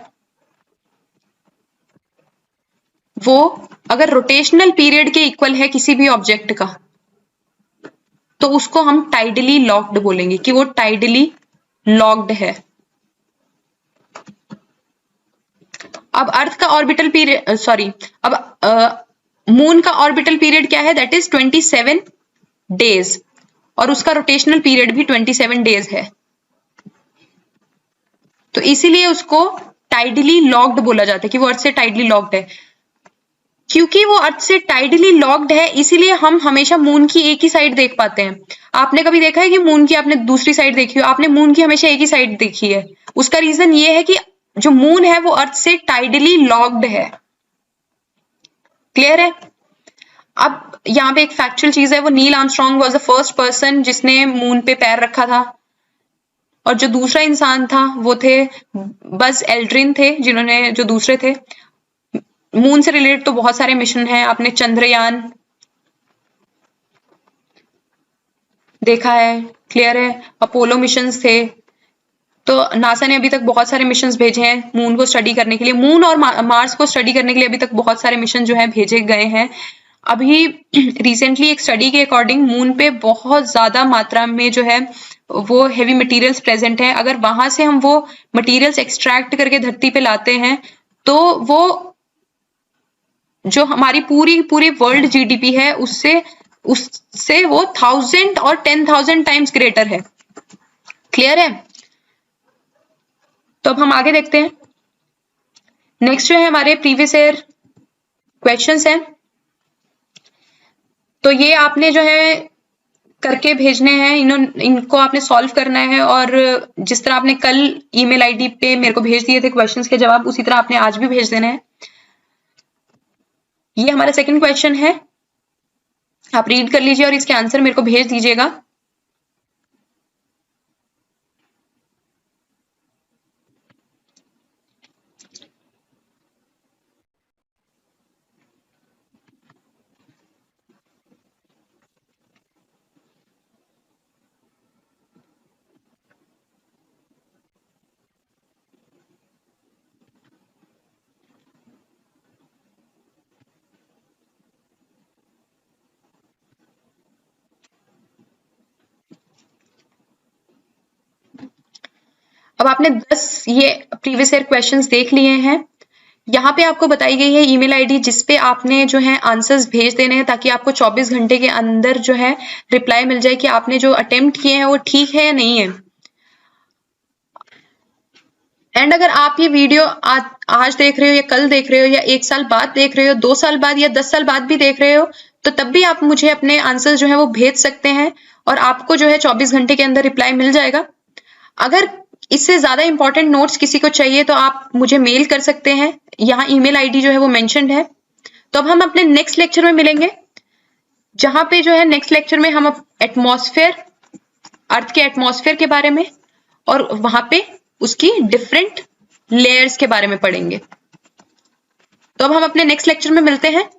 वो अगर रोटेशनल पीरियड के इक्वल है किसी भी ऑब्जेक्ट का, तो उसको हम टाइडली लॉक्ड बोलेंगे कि वो टाइडली लॉक्ड है। अब अर्थ का ऑर्बिटल पीरियड अब मून का ऑर्बिटल पीरियड क्या है, दैट इज 27 डेज, और उसका रोटेशनल पीरियड भी 27 डेज है। तो इसीलिए उसको टाइडली लॉक्ड बोला जाता है कि वो अर्थ से टाइडली लॉक्ड है। क्योंकि वो अर्थ से टाइडली लॉक्ड है, इसीलिए हम हमेशा मून की एक ही साइड देख पाते हैं। आपने कभी देखा है कि मून की आपने दूसरी साइड देखी हो? आपने मून की हमेशा एक ही साइड देखी है। उसका रीजन ये है कि जो मून है वो अर्थ से टाइडली लॉक्ड है। क्लियर है? अब यहाँ पे एक फैक्चुअल चीज है, वो Neil Armstrong was the first person जिसने मून पे पैर रखा था, और जो दूसरा इंसान था वो थे बज एल्ड्रिन थे, जिन्होंने जो दूसरे थे। मून से रिलेटेड तो बहुत सारे मिशन हैं, आपने चंद्रयान देखा है, क्लियर है, अपोलो मिशंस थे। तो नासा ने अभी तक बहुत सारे मिशंस भेजे हैं मून को स्टडी करने के लिए। मून और मार्स को स्टडी करने के लिए अभी तक बहुत सारे मिशन जो है भेजे गए हैं। अभी रिसेंटली एक स्टडी के अकॉर्डिंग मून पे बहुत ज्यादा मात्रा में जो है वो हेवी मटेरियल्स प्रेजेंट है। अगर वहां से हम वो मटेरियल्स एक्सट्रैक्ट करके धरती पे लाते हैं तो वो जो हमारी पूरी वर्ल्ड जीडीपी है उससे वो 1000 और 10,000 टाइम्स ग्रेटर है। क्लियर है? तो अब हम आगे देखते हैं। नेक्स्ट जो है हमारे प्रीवियस ईयर क्वेश्चंस हैं, तो ये आपने जो है करके भेजने हैं, इनको आपने सॉल्व करना है। और जिस तरह आपने कल ईमेल आईडी पे मेरे को भेज दिए थे क्वेश्चंस के जवाब, उसी तरह आपने आज भी भेज देना है। ये हमारा सेकंड क्वेश्चन है, आप रीड कर लीजिए और इसके आंसर मेरे को भेज दीजिएगा। अब आपने 10 ये प्रीवियस ईयर क्वेश्चंस देख लिए हैं। यहाँ पे आपको बताई गई है ईमेल आईडी जिस पे आपने जो है आंसर्स भेज देने हैं, ताकि आपको 24 घंटे के अंदर जो है रिप्लाई मिल जाए कि आपने जो अटेम्प्ट किए हैं वो ठीक है या नहीं है। एंड अगर आप ये वीडियो आज देख रहे हो या कल देख रहे हो या 1 साल बाद देख रहे हो, 2 साल बाद या 10 साल बाद भी देख रहे हो, तो तब भी आप मुझे अपने आंसर जो है वो भेज सकते हैं और आपको जो है 24 घंटे के अंदर रिप्लाई मिल जाएगा। अगर इससे ज्यादा इंपॉर्टेंट नोट्स किसी को चाहिए तो आप मुझे मेल कर सकते हैं, यहाँ ईमेल आईडी जो है वो मेंशन्ड है। तो अब हम अपने नेक्स्ट लेक्चर में मिलेंगे, जहां पे जो है नेक्स्ट लेक्चर में हम एटमॉस्फेयर, अर्थ के एटमॉस्फेयर के बारे में और वहां पे उसकी डिफरेंट लेयर्स के बारे में पढ़ेंगे। तो अब हम अपने नेक्स्ट लेक्चर में मिलते हैं।